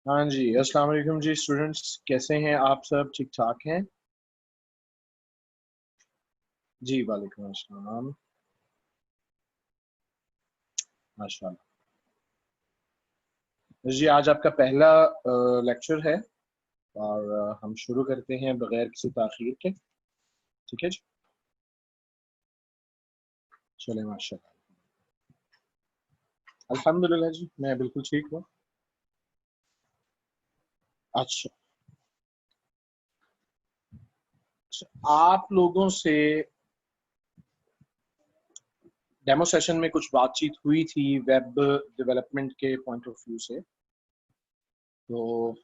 हाँ जी, अस्सलाम वालेकुम जी स्टूडेंट्स, कैसे हैं आप सब? ठीक ठाक हैं जी? वालेकुम अस्सलाम। माशाल्लाह जी, आज आपका पहला लेक्चर है और हम शुरू करते हैं बगैर किसी ताख़ीर के। ठीक है जी, चलें माशाल्लाह। अल्हम्दुलिल्लाह जी, मैं बिल्कुल ठीक हूँ। अच्छा, आप लोगों से डेमो सेशन में कुछ बातचीत हुई थी वेब डेवलपमेंट के पॉइंट ऑफ व्यू से। तो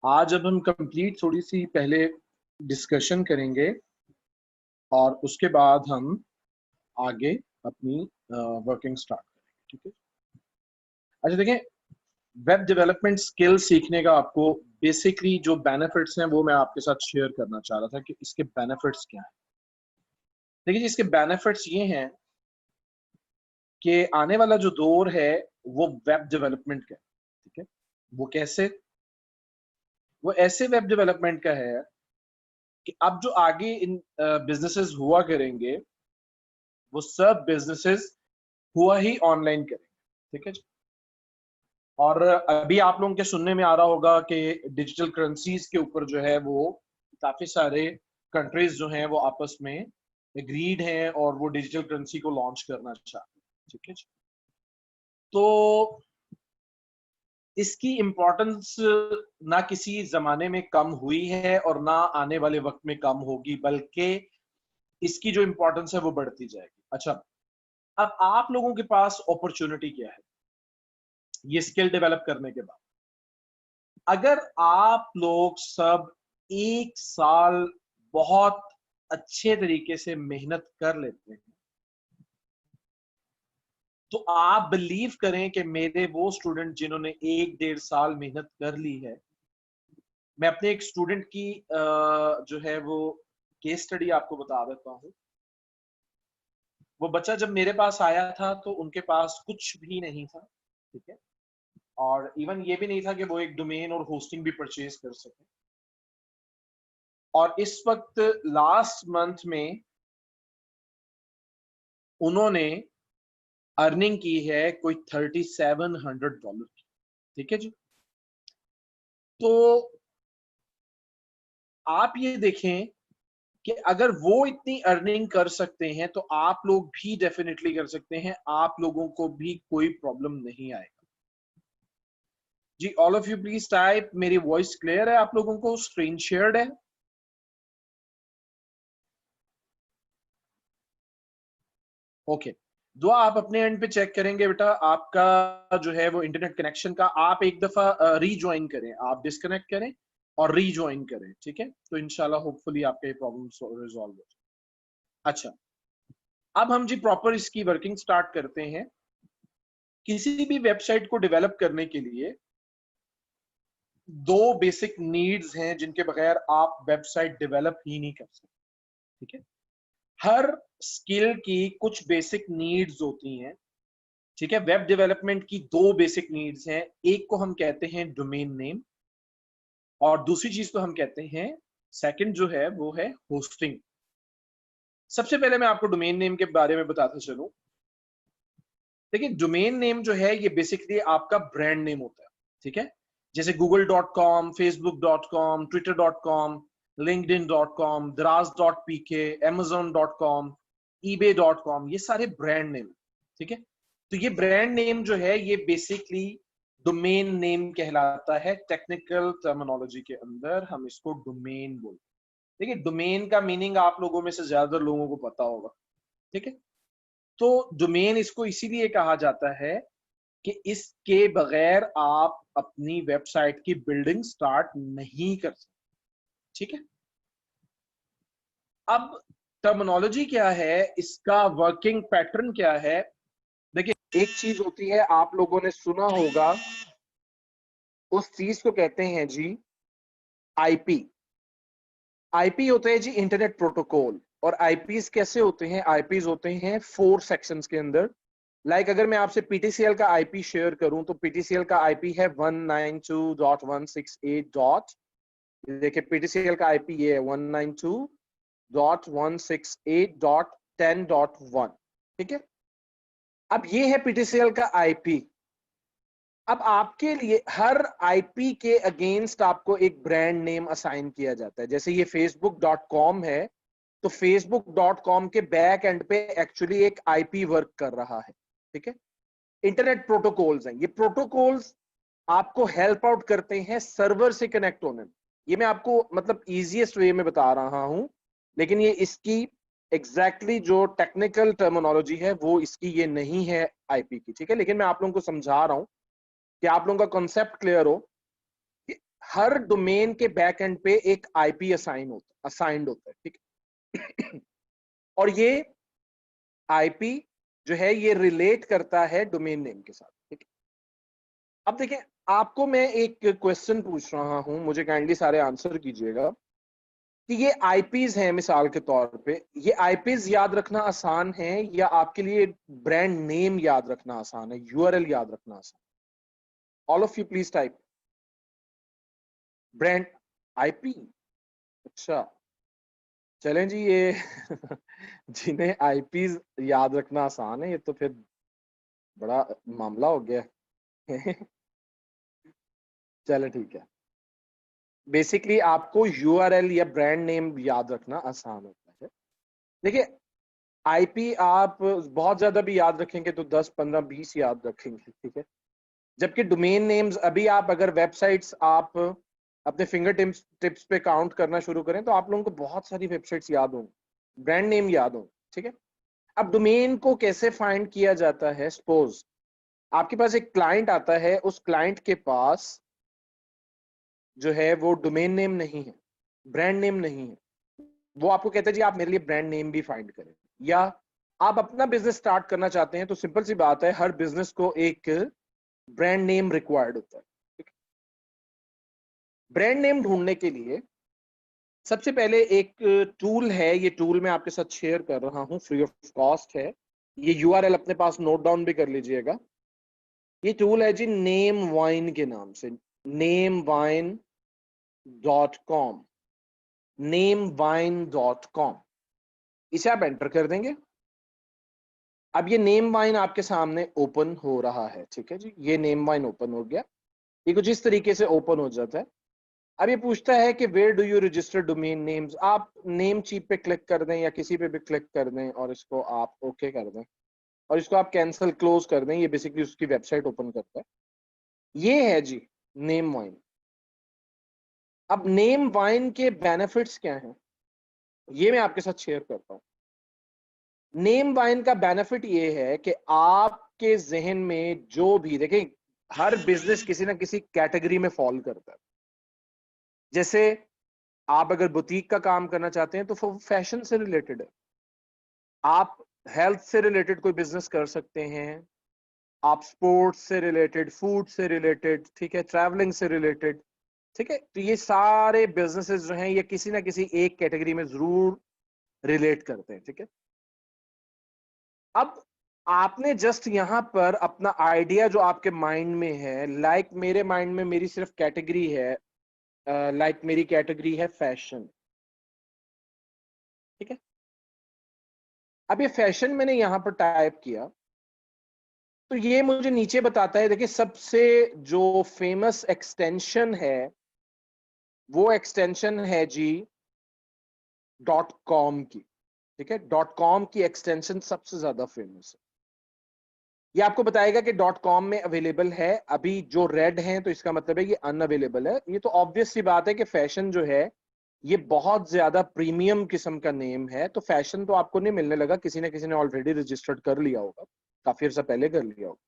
आज अब हम कंप्लीट थोड़ी सी पहले डिस्कशन करेंगे और उसके बाद हम आगे अपनी वर्किंग स्टार्ट करेंगे। ठीक है। अच्छा देखें, वेब डेवलपमेंट स्किल सीखने का आपको बेसिकली जो बेनिफिट्स हैं वो मैं आपके साथ शेयर करना चाह रहा था कि इसके बेनिफिट्स क्या हैं। देखिए जी, इसके बेनिफिट्स ये हैं कि आने वाला जो दौर है वो वेब डेवलपमेंट का है। ठीक है। वो कैसे? वो ऐसे वेब डेवलपमेंट का है कि अब जो आगे इन बिजनेसेस हुआ करेंगे वो सब बिजनेसेस हुआ ही ऑनलाइन करेंगे। ठीक है जी। और अभी आप लोगों के सुनने में आ रहा होगा कि डिजिटल करेंसीज के ऊपर जो है वो काफी सारे कंट्रीज जो हैं वो आपस में एग्रीड हैं और वो डिजिटल करेंसी को लॉन्च करना चाहते हैं। ठीक है जी। तो इसकी इम्पोर्टेंस ना किसी जमाने में कम हुई है और ना आने वाले वक्त में कम होगी, बल्कि इसकी जो इम्पोर्टेंस है वो बढ़ती जाएगी। अच्छा, अब आप लोगों के पास अपॉर्चुनिटी क्या है ये स्किल डेवलप करने के बाद? अगर आप लोग सब एक साल बहुत अच्छे तरीके से मेहनत कर लेते हैं तो आप बिलीव करें कि मेरे वो स्टूडेंट जिन्होंने 1 डेढ़ साल मेहनत कर ली है, मैं अपने एक स्टूडेंट की जो है वो केस स्टडी आपको बता देता हूँ। वो बच्चा जब मेरे पास आया था तो उनके पास कुछ भी नहीं था। ठीक है। और इवन ये भी नहीं था कि वो एक डोमेन और होस्टिंग भी परचेज कर सके। और इस वक्त लास्ट मंथ में उन्होंने अर्निंग की है कोई $3700 की। ठीक है जी। तो आप ये देखें कि अगर वो इतनी अर्निंग कर सकते हैं तो आप लोग भी डेफिनेटली कर सकते हैं। आप लोगों को भी कोई प्रॉब्लम नहीं आएगा जी। All of you please type, मेरी वॉइस क्लियर है? आप लोगों को स्क्रीन शेयर्ड है? ओके। दुआ आप अपने एंड पे चेक करेंगे बेटा, आपका जो है वो इंटरनेट कनेक्शन का आप एक दफा रीज्वाइन करें, आप डिस्कनेक्ट करें और रीज्वाइन करें। ठीक है। तो इंशाल्लाह होपफुली आपका ये प्रॉब्लम रिजॉल्व हो जाए। अच्छा, अब हम जी प्रॉपर इसकी वर्किंग स्टार्ट करते हैं। किसी भी वेबसाइट को डेवलप करने के लिए दो बेसिक नीड्स हैं जिनके बगैर आप वेबसाइट डेवलप ही नहीं कर सकते। ठीक है। हर स्किल की कुछ बेसिक नीड्स होती हैं। ठीक है। वेब डेवलपमेंट की दो बेसिक नीड्स हैं, एक को हम कहते हैं डोमेन नेम और दूसरी चीज को हम कहते हैं, सेकंड जो है वो है होस्टिंग। सबसे पहले मैं आपको डोमेन नेम के बारे में बताता चलूं। देखिए, डोमेन नेम जो है ये बेसिकली आपका ब्रांड नेम होता है। ठीक है। जैसे google.com, facebook.com, twitter.com, linkedin.com, draz.pk, amazon.com, ebay.com, ये सारे ब्रांड नेम। ठीक है। तो ये ब्रांड नेम जो है ये बेसिकली डोमेन नेम कहलाता है। टेक्निकल टर्मिनोलॉजी के अंदर हम इसको डोमेन बोलते हैं। देखिए, डोमेन का मीनिंग आप लोगों में से ज्यादातर लोगों को पता होगा। ठीक है। तो डोमेन इसको इसीलिए कहा जाता है कि इसके बगैर आप अपनी वेबसाइट की बिल्डिंग स्टार्ट नहीं कर सकते। ठीक है। अब टर्मिनोलॉजी क्या है, इसका वर्किंग पैटर्न क्या है? देखिए, एक चीज होती है, आप लोगों ने सुना होगा, उस चीज को कहते हैं जी आईपी। आईपी होता है जी इंटरनेट प्रोटोकॉल। और आईपीज कैसे होते हैं? आईपीज होते हैं 4 सेक्शंस के अंदर। लाइक अगर मैं आपसे पीटीसीएल का आईपी शेयर करूं तो पीटीसीएल का आईपी है 192.168. देखिए पीटीसीएल का आईपी ये है 192.168.10.1. ठीक है, अब ये है पीटीसीएल का आईपी. अब आपके लिए हर आईपी के अगेंस्ट आपको एक ब्रांड नेम असाइन किया जाता है. जैसे ये facebook.com है, तो facebook.com के बैक एंड पे एक्चुअली एक आईपी वर्क कर रहा है. ठीक है, इंटरनेट प्रोटोकॉल्स हैं. ये प्रोटोकॉल्स आपको हेल्प आउट करते हैं सर्वर से कनेक्ट होने में. ये मैं आपको मतलब इजीएस्ट वे में बता रहा हूं, लेकिन ये इसकी एग्जैक्टली जो टेक्निकल टर्मिनोलॉजी है वो इसकी ये नहीं है आईपी की. ठीक है, लेकिन मैं आप लोगों को समझा रहा हूं कि आप लोगों का कॉन्सेप्ट क्लियर हो कि हर डोमेन के बैक एंड पे एक आईपी असाइंड होता है. ठीक है, और ये आईपी जो है ये रिलेट करता है डोमेन नेम के साथ. ठीक है, अब देखें, आपको मैं एक क्वेश्चन पूछ रहा हूं, मुझे काइंडली सारे आंसर कीजिएगा कि ये आईपीज हैं. मिसाल के तौर पे ये आईपीज याद रखना आसान है या आपके लिए ब्रांड नेम याद रखना आसान है, यूआरएल याद रखना आसान? All of you please type brand IP. अच्छा चलें जी, ये जिन्हें आईपीज याद रखना आसान है ये तो फिर बड़ा मामला हो गया. चलो ठीक है, बेसिकली आपको यूआरएल या ब्रांड नेम याद रखना आसान होता है. देखिए आईपी आप बहुत ज्यादा भी याद रखेंगे तो 10, 15, 20 याद रखेंगे. ठीक है, जबकि डोमेन नेम्स अभी आप अगर वेबसाइट्स आप अपने फिंगर टिप्स पे काउंट करना शुरू करें तो आप लोगों को बहुत सारी वेबसाइट्स याद होंगी, ब्रांड नेम याद होंगे. ठीक है, अब डोमेन को कैसे फाइंड किया जाता है? सपोज आपके पास एक क्लाइंट आता है, उस क्लाइंट के पास जो है वो डोमेन नेम नहीं है, ब्रांड नेम नहीं है. वो आपको कहता है जी आप मेरे लिए ब्रांड नेम भी फाइंड करें. या आप अपना बिजनेस स्टार्ट करना चाहते हैं तो सिंपल सी बात है, हर बिजनेस को एक ब्रांड नेम रिक्वायर्ड होता है. ब्रांड नेम ढूंढने के लिए सबसे पहले एक टूल है, ये टूल मैं आपके साथ शेयर कर रहा हूं, फ्री ऑफ कॉस्ट है. ये यूआरएल अपने पास नोट डाउन भी कर लीजिएगा. ये टूल है जी नेमवाइन के नाम से, namewine.com, namewine.com. इसे आप एंटर कर देंगे. अब ये नेमवाइन आपके सामने ओपन हो रहा है. ठीक है जी, ये नेमवाइन ओपन हो गया. ये कुछ इस तरीके से ओपन हो जाता है. अब ये पूछता है कि where do you register domain names. आप नेम चीप पे क्लिक कर दें या किसी पे भी क्लिक कर दें और इसको आप ओके कर दें और इसको आप कैंसिल क्लोज कर दें. ये बेसिकली उसकी वेबसाइट ओपन करता है. ये है जी नेमवाइन. अब नेमवाइन के बेनिफिट्स क्या हैं ये मैं आपके साथ शेयर करता हूं. नेमवाइन का बेनिफिट ये है कि आपके जहन में जो भी, देखें हर बिजनेस किसी ना किसी कैटेगरी में फॉल करता है. जैसे आप अगर बुटीक का काम करना चाहते हैं तो फैशन से रिलेटेड है. आप हेल्थ से रिलेटेड कोई बिजनेस कर सकते हैं, आप स्पोर्ट्स से रिलेटेड, फूड से रिलेटेड, ठीक है, ट्रैवलिंग से रिलेटेड. ठीक है, तो ये सारे बिजनेसेस जो हैं ये किसी ना किसी एक कैटेगरी में जरूर रिलेट करते हैं. ठीक है, अब आपने जस्ट यहां पर अपना आइडिया जो आपके माइंड में है, लाइक मेरे माइंड में मेरी सिर्फ कैटेगरी है, लाइक मेरी कैटेगरी है फैशन. ठीक है, अब ये फैशन मैंने यहां पर टाइप किया तो ये मुझे नीचे बताता है. देखिए सबसे जो फेमस एक्सटेंशन है वो एक्सटेंशन है जी .com की. ठीक है, .com की एक्सटेंशन सबसे ज्यादा फेमस है. ये आपको बताएगा कि .com में अवेलेबल है. अभी जो रेड है तो इसका मतलब है ये अनअवेलेबल है. ये तो ऑब्वियस सी बात है कि फैशन जो है ये बहुत ज्यादा प्रीमियम किस्म का नेम है, तो फैशन तो आपको नहीं मिलने लगा, किसी ना किसी ने ऑलरेडी रजिस्टर्ड कर लिया होगा, काफी अर्सा पहले कर लिया होगा.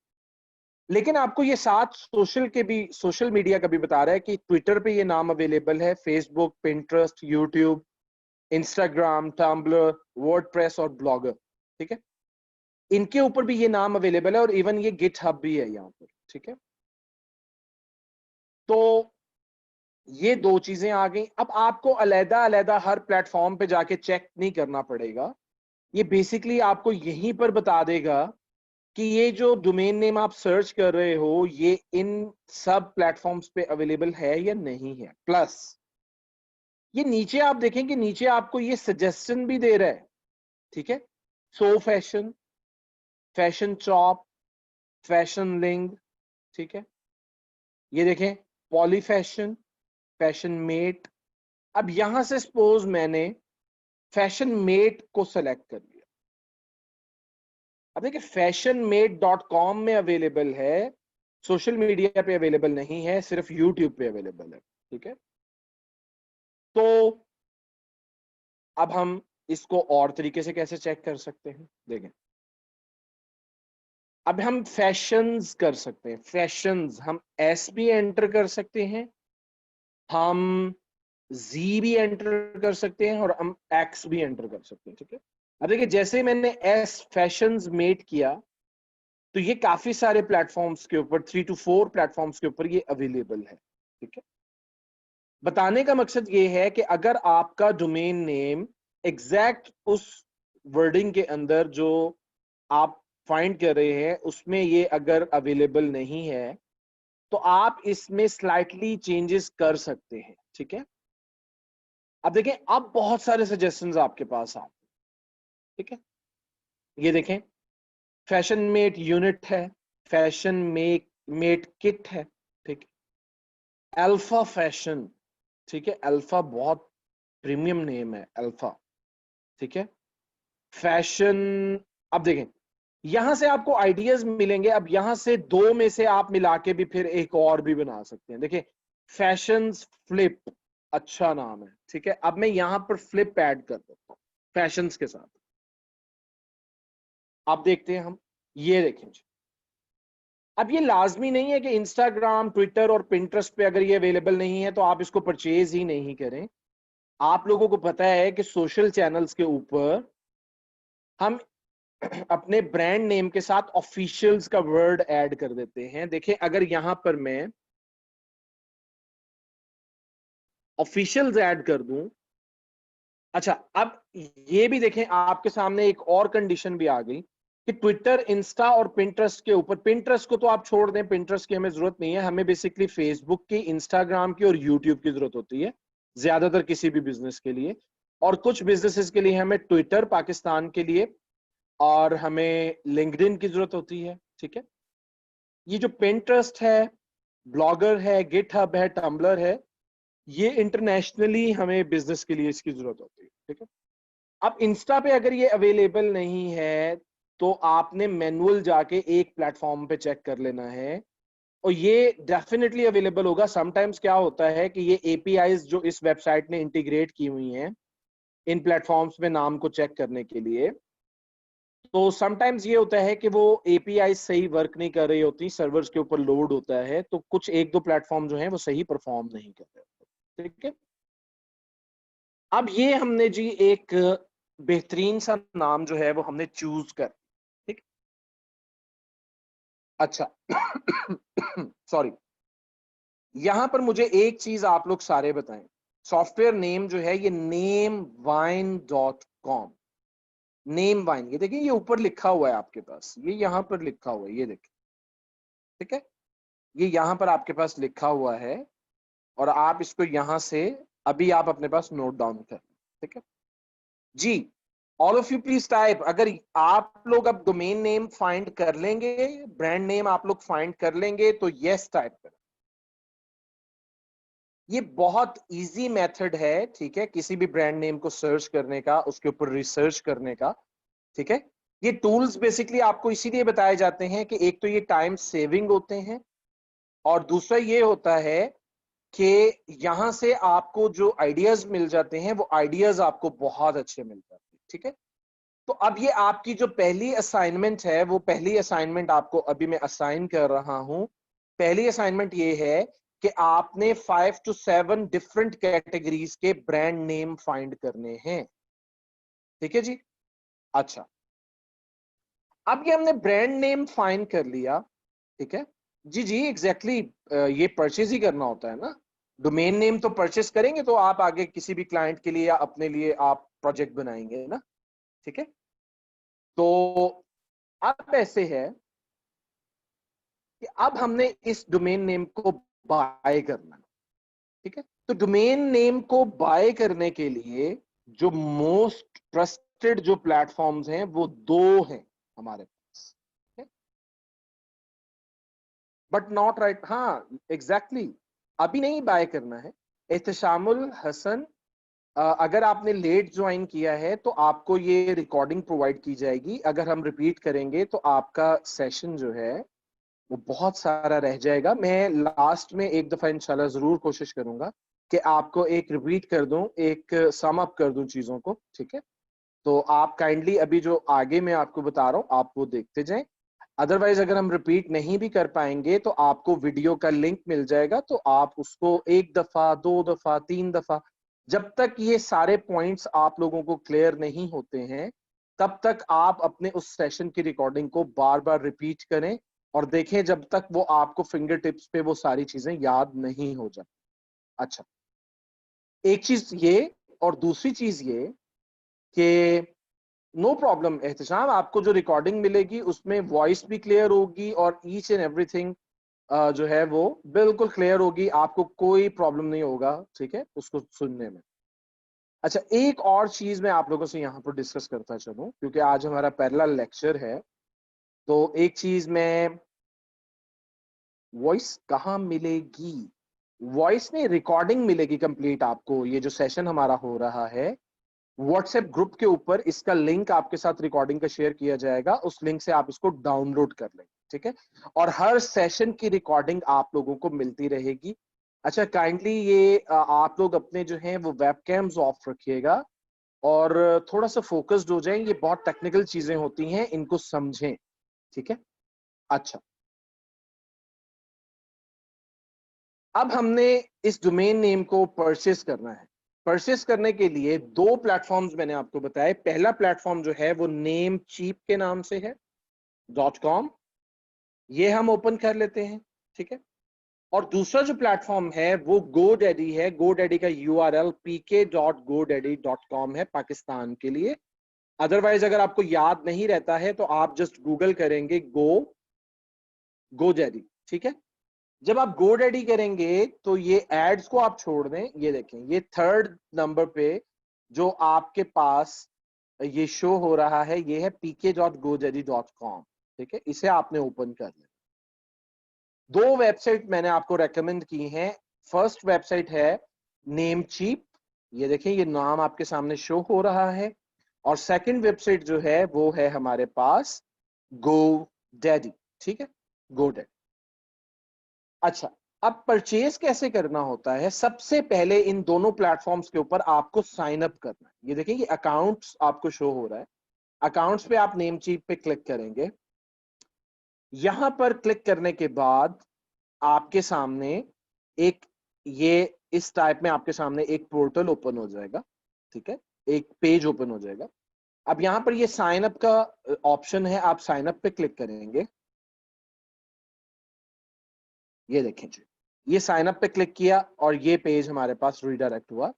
लेकिन आपको ये साथ सोशल मीडिया का भी बता रहा है कि ट्विटर पे ये नाम अवेलेबल है, Facebook, Pinterest, YouTube, Instagram, Tumblr, WordPress और ब्लॉगर. ठीक है, इनके ऊपर भी ये नाम अवेलेबल है और इवन ये गिटहब भी है यहाँ पर. ठीक है, तो ये दो चीजें आ गई. अब आपको अलैदा अलैदा हर प्लेटफॉर्म पे जाके चेक नहीं करना पड़ेगा. ये बेसिकली आपको यहीं पर बता देगा कि ये जो डोमेन नेम आप सर्च कर रहे हो ये इन सब प्लेटफॉर्म्स पे अवेलेबल है या नहीं है। प्लस ये नीचे आप देखें कि नीचे आपको ये सजेशन भी दे रहा है, ठीक है। सो fashion, fashion chop, fashion link, ठीक है। ये देखें पॉली फैशन, फैशन मेट। अब यहां से सपोज मैंने फैशन मेट को सेलेक्ट कर लिया। अब देखिए fashionmate.com में अवेलेबल है, सोशल मीडिया पे अवेलेबल नहीं है, सिर्फ यूट्यूब पे अवेलेबल है, ठीक है। तो अब हम इसको और तरीके से कैसे चेक कर सकते हैं, देखें। अब हम फैशंस कर सकते हैं, फैशंस हम एस भी एंटर कर सकते हैं, हम जी भी एंटर कर सकते हैं और हम एक्स भी एंटर कर सकते हैं, ठीक है। अब देखिए जैसे मैंने एस फैशंस मेट किया तो ये काफी सारे प्लेटफॉर्म्स के ऊपर 3 to 4 प्लेटफॉर्म्स के ऊपर ये अवेलेबल है, ठीक है। बताने का मकसद ये है कि अगर आपका डोमेन नेम एग्जैक्ट उस वर्डिंग के अंदर जो आप फाइंड कर रहे हैं उसमें ये अगर अवेलेबल नहीं है तो आप इसमें स्लाइटली चेंजेस कर सकते हैं, ठीक है। अब देखें अब बहुत सारे सजेशंस आपके पास आ, ठीक है। ये देखें फैशन मेट यूनिट है, फैशन मेट किट है, ठीक है। अल्फा फैशन, ठीक है, अल्फा बहुत प्रीमियम नेम है अल्फा, ठीक है। फैशन, अब देखें यहां से आपको आइडियाज मिलेंगे। अब यहां से दो में से आप मिला के भी फिर एक और भी बना सकते हैं। देखिए फैशंस फ्लिप, अच्छा नाम है, ठीक है। अब मैं यहां पर फ्लिप ऐड कर देता हूं फैशंस के साथ। अब देखते हैं हम, ये देखें जी। अब ये लाजमी नहीं है कि इंस्टाग्राम, ट्विटर और पिंटरेस्ट पे अगर ये अवेलेबल नहीं है तो आप इसको परचेज ही नहीं करें। आप लोगों को पता है कि सोशल चैनल्स के ऊपर हम अपने ब्रांड नेम के साथ ऑफिशियल्स का वर्ड ऐड कर देते हैं। देखें अगर यहां पर मैं ऑफिशियल्स ऐड कर दूं, अच्छा अब ये भी देखें आपके सामने एक और कंडीशन भी आ गई कि ट्विटर, इंस्टा और पिंटरेस्ट के ऊपर, पिंटरेस्ट को तो आप छोड़ दें, पिंटरेस्ट की हमें जरूरत नहीं है, हमें बेसिकली फेसबुक की, इंस्टाग्राम की और यूट्यूब की जरूरत होती है ज्यादातर किसी भी बिजनेस के लिए। और कुछ बिजनेसेस के लिए हमें ट्विटर पाकिस्तान के लिए और हमें लिंक्डइन की जरूरत होती है, ठीक है। ये जो पिंटरेस्ट है, ब्लॉगर है, गिटहब है, टम्बलर है, ये इंटरनेशनली हमें बिजनेस के लिए इसकी जरूरत होती है, ठीक है। अब इंस्टा पे अगर ये अवेलेबल नहीं है तो आपने मैनुअल जाके एक प्लेटफॉर्म पे चेक कर लेना है और ये डेफिनेटली अवेलेबल होगा। समटाइम्स क्या होता है कि ये एपीआईज जो इस वेबसाइट ने इंटीग्रेट की हुई हैं इन प्लेटफॉर्म्स में नाम को चेक करने के लिए, तो समटाइम्स ये होता है कि वो एपीआई सही वर्क नहीं कर रही होती, सर्वर्स के ऊपर लोड होता है, तो कुछ एक दो प्लेटफॉर्म जो हैं वो सही परफॉर्म नहीं कर रहे, ठीक है। अब ये हमने जी एक बेहतरीन सा नाम जो है वो हमने चूज कर, ठीक। अच्छा सॉरी, यहां पर मुझे एक चीज आप लोग सारे बताएं। सॉफ्टवेयर नेम जो है ये namewine.com, नेम वाइन, ये देखिए ये ऊपर लिखा हुआ है आपके पास, ये यहां पर लिखा हुआ है, ये देखिए, ठीक है। ये यहां पर आपके पास लिखा हुआ है और आप इसको यहां से अभी आप अपने पास नोट डाउन कर, ठीक है जी। All of you please type, अगर आप लोग अब डोमेन नेम फाइंड कर लेंगे, ब्रांड नेम आप लोग फाइंड कर लेंगे तो यस टाइप करें। ये बहुत इजी मेथड है, ठीक है, किसी भी ब्रांड नेम को सर्च करने का, उसके ऊपर रिसर्च करने का, ठीक है। ये टूल्स बेसिकली आपको इसीलिए बताए जाते हैं कि एक तो ये टाइम सेविंग होते हैं और दूसरा ये होता है कि यहां से आपको जो आइडियाज मिल जाते हैं वो आइडियाज आपको बहुत अच्छे मिल जाते हैं, ठीक है। तो अब ये आपकी जो पहली असाइनमेंट है, वो पहली असाइनमेंट आपको अभी मैं असाइन कर रहा हूं। पहली असाइनमेंट ये है कि आपने 5 to 7 डिफरेंट कैटेगरीज के ब्रांड नेम फाइंड करने हैं, ठीक है जी। अच्छा अब ये हमने ब्रांड नेम फाइंड कर लिया, ठीक है जी। जी एग्जैक्टली ये परचेज ही करना होता है ना, डोमेन नेम तो परचेज करेंगे तो आप आगे किसी भी क्लाइंट के लिए या अपने लिए आप प्रोजेक्ट बनाएंगे ना, ठीक है। तो अब ऐसे है कि अब हमने इस डोमेन नेम को बाय करना है, ठीक है। तो डोमेन नेम को बाय करने के लिए जो मोस्ट ट्रस्टेड जो प्लेटफॉर्म्स हैं वो दो हैं हमारे पास, बट नॉट राइट। हाँ एग्जैक्टली, अभी नहीं बाय करना है। एहतशामुल हसन, अगर आपने लेट ज्वाइन किया है तो आपको ये रिकॉर्डिंग प्रोवाइड की जाएगी। अगर हम रिपीट करेंगे तो आपका सेशन जो है वो बहुत सारा रह जाएगा। मैं लास्ट में एक दफा इंशाल्लाह जरूर कोशिश करूंगा कि आपको एक रिपीट कर दूं, एक सम अप कर दूं चीजों को, ठीक है। तो आप काइंडली अभी जो आगे मैं आपको बता रहा हूं आप वो देखते जाएं। अदरवाइज अगर हम रिपीट नहीं भी कर पाएंगे तो आपको वीडियो का लिंक मिल जाएगा, तो आप उसको एक दफा, दो दफा, तीन दफा, जब तक ये सारे पॉइंट्स आप लोगों को क्लियर नहीं होते हैं तब तक आप अपने उस सेशन की रिकॉर्डिंग को बार बार रिपीट करें और देखें जब तक वो आपको फिंगर टिप्स पे वो सारी चीजें याद नहीं हो जाए। अच्छा, एक चीज ये, और दूसरी चीज ये कि नो प्रॉब्लम एहतशाम, आपको जो रिकॉर्डिंग मिलेगी उसमें वॉइस भी क्लियर होगी और ईच एंड एवरीथिंग जो है वो बिल्कुल क्लियर होगी, आपको कोई प्रॉब्लम नहीं होगा, ठीक है, उसको सुनने में। अच्छा, एक और चीज मैं आप लोगों से यहाँ पर डिस्कस करता चलूं क्योंकि आज हमारा पहला लेक्चर है। तो एक चीज मैं, वॉइस कहाँ मिलेगी? वॉइस में रिकॉर्डिंग मिलेगी कंप्लीट आपको। ये जो सेशन हमारा हो रहा है व्हाट्सएप ग्रुप के ऊपर, इसका लिंक आपके साथ रिकॉर्डिंग का शेयर किया जाएगा, उस लिंक से आप इसको डाउनलोड कर लेंगे, ठीक है। और हर सेशन की रिकॉर्डिंग आप लोगों को मिलती रहेगी। अच्छा, काइंडली ये आप लोग अपने जो हैं वो वेबकैम्स ऑफ रखिएगा और थोड़ा सा फोकस्ड हो जाएं। ये बहुत टेक्निकल चीजें होती हैं, इनको समझें, ठीक है। अच्छा, अब हमने इस डोमेन नेम को परचेस करना है। परचेस करने के लिए दो प्लेटफॉर्म्स मैंने आपको बताए। पहला प्लेटफॉर्म जो है वो नेम चीप के नाम से है .com, ये हम ओपन कर लेते हैं, ठीक है। और दूसरा जो प्लेटफॉर्म है वो GoDaddy है। GoDaddy का URL pk.godaddy.com है पाकिस्तान के लिए। अदरवाइज अगर आपको याद नहीं रहता है तो आप जस्ट गूगल करेंगे GoDaddy, ठीक है। जब आप GoDaddy करेंगे तो ये एड्स को आप छोड़ दें। ये देखें, ये थर्ड नंबर पे जो आपके पास ये शो हो रहा है ये है pk.godaddy.com, ठीक है। इसे आपने ओपन कर लिया। दो वेबसाइट मैंने आपको रेकमेंड की हैं। फर्स्ट वेबसाइट है नेमचीप, ये देखें ये नाम आपके सामने शो हो रहा है। और सेकंड वेबसाइट जो है वो है हमारे पास GoDaddy, ठीक है, GoDaddy। अच्छा, अब परचेज कैसे करना होता है? सबसे पहले इन दोनों प्लेटफॉर्म्स के ऊपर आपको साइन अप करना है। ये देखिए, ये अकाउंट्स आपको शो हो रहा है। अकाउंट्स पे आप नेमचीप पे क्लिक करेंगे। यहां पर क्लिक करने के बाद आपके सामने एक, ये इस टाइप में आपके सामने एक पोर्टल ओपन हो जाएगा, ठीक है, एक पेज ओपन हो जाएगा। अब यहां पर ये साइन अप का ऑप्शन है, आप साइन अप पे क्लिक करेंगे। ये देखें जी, ये साइन अप पे क्लिक किया और ये पेज हमारे पास रीडायरेक्ट हुआ।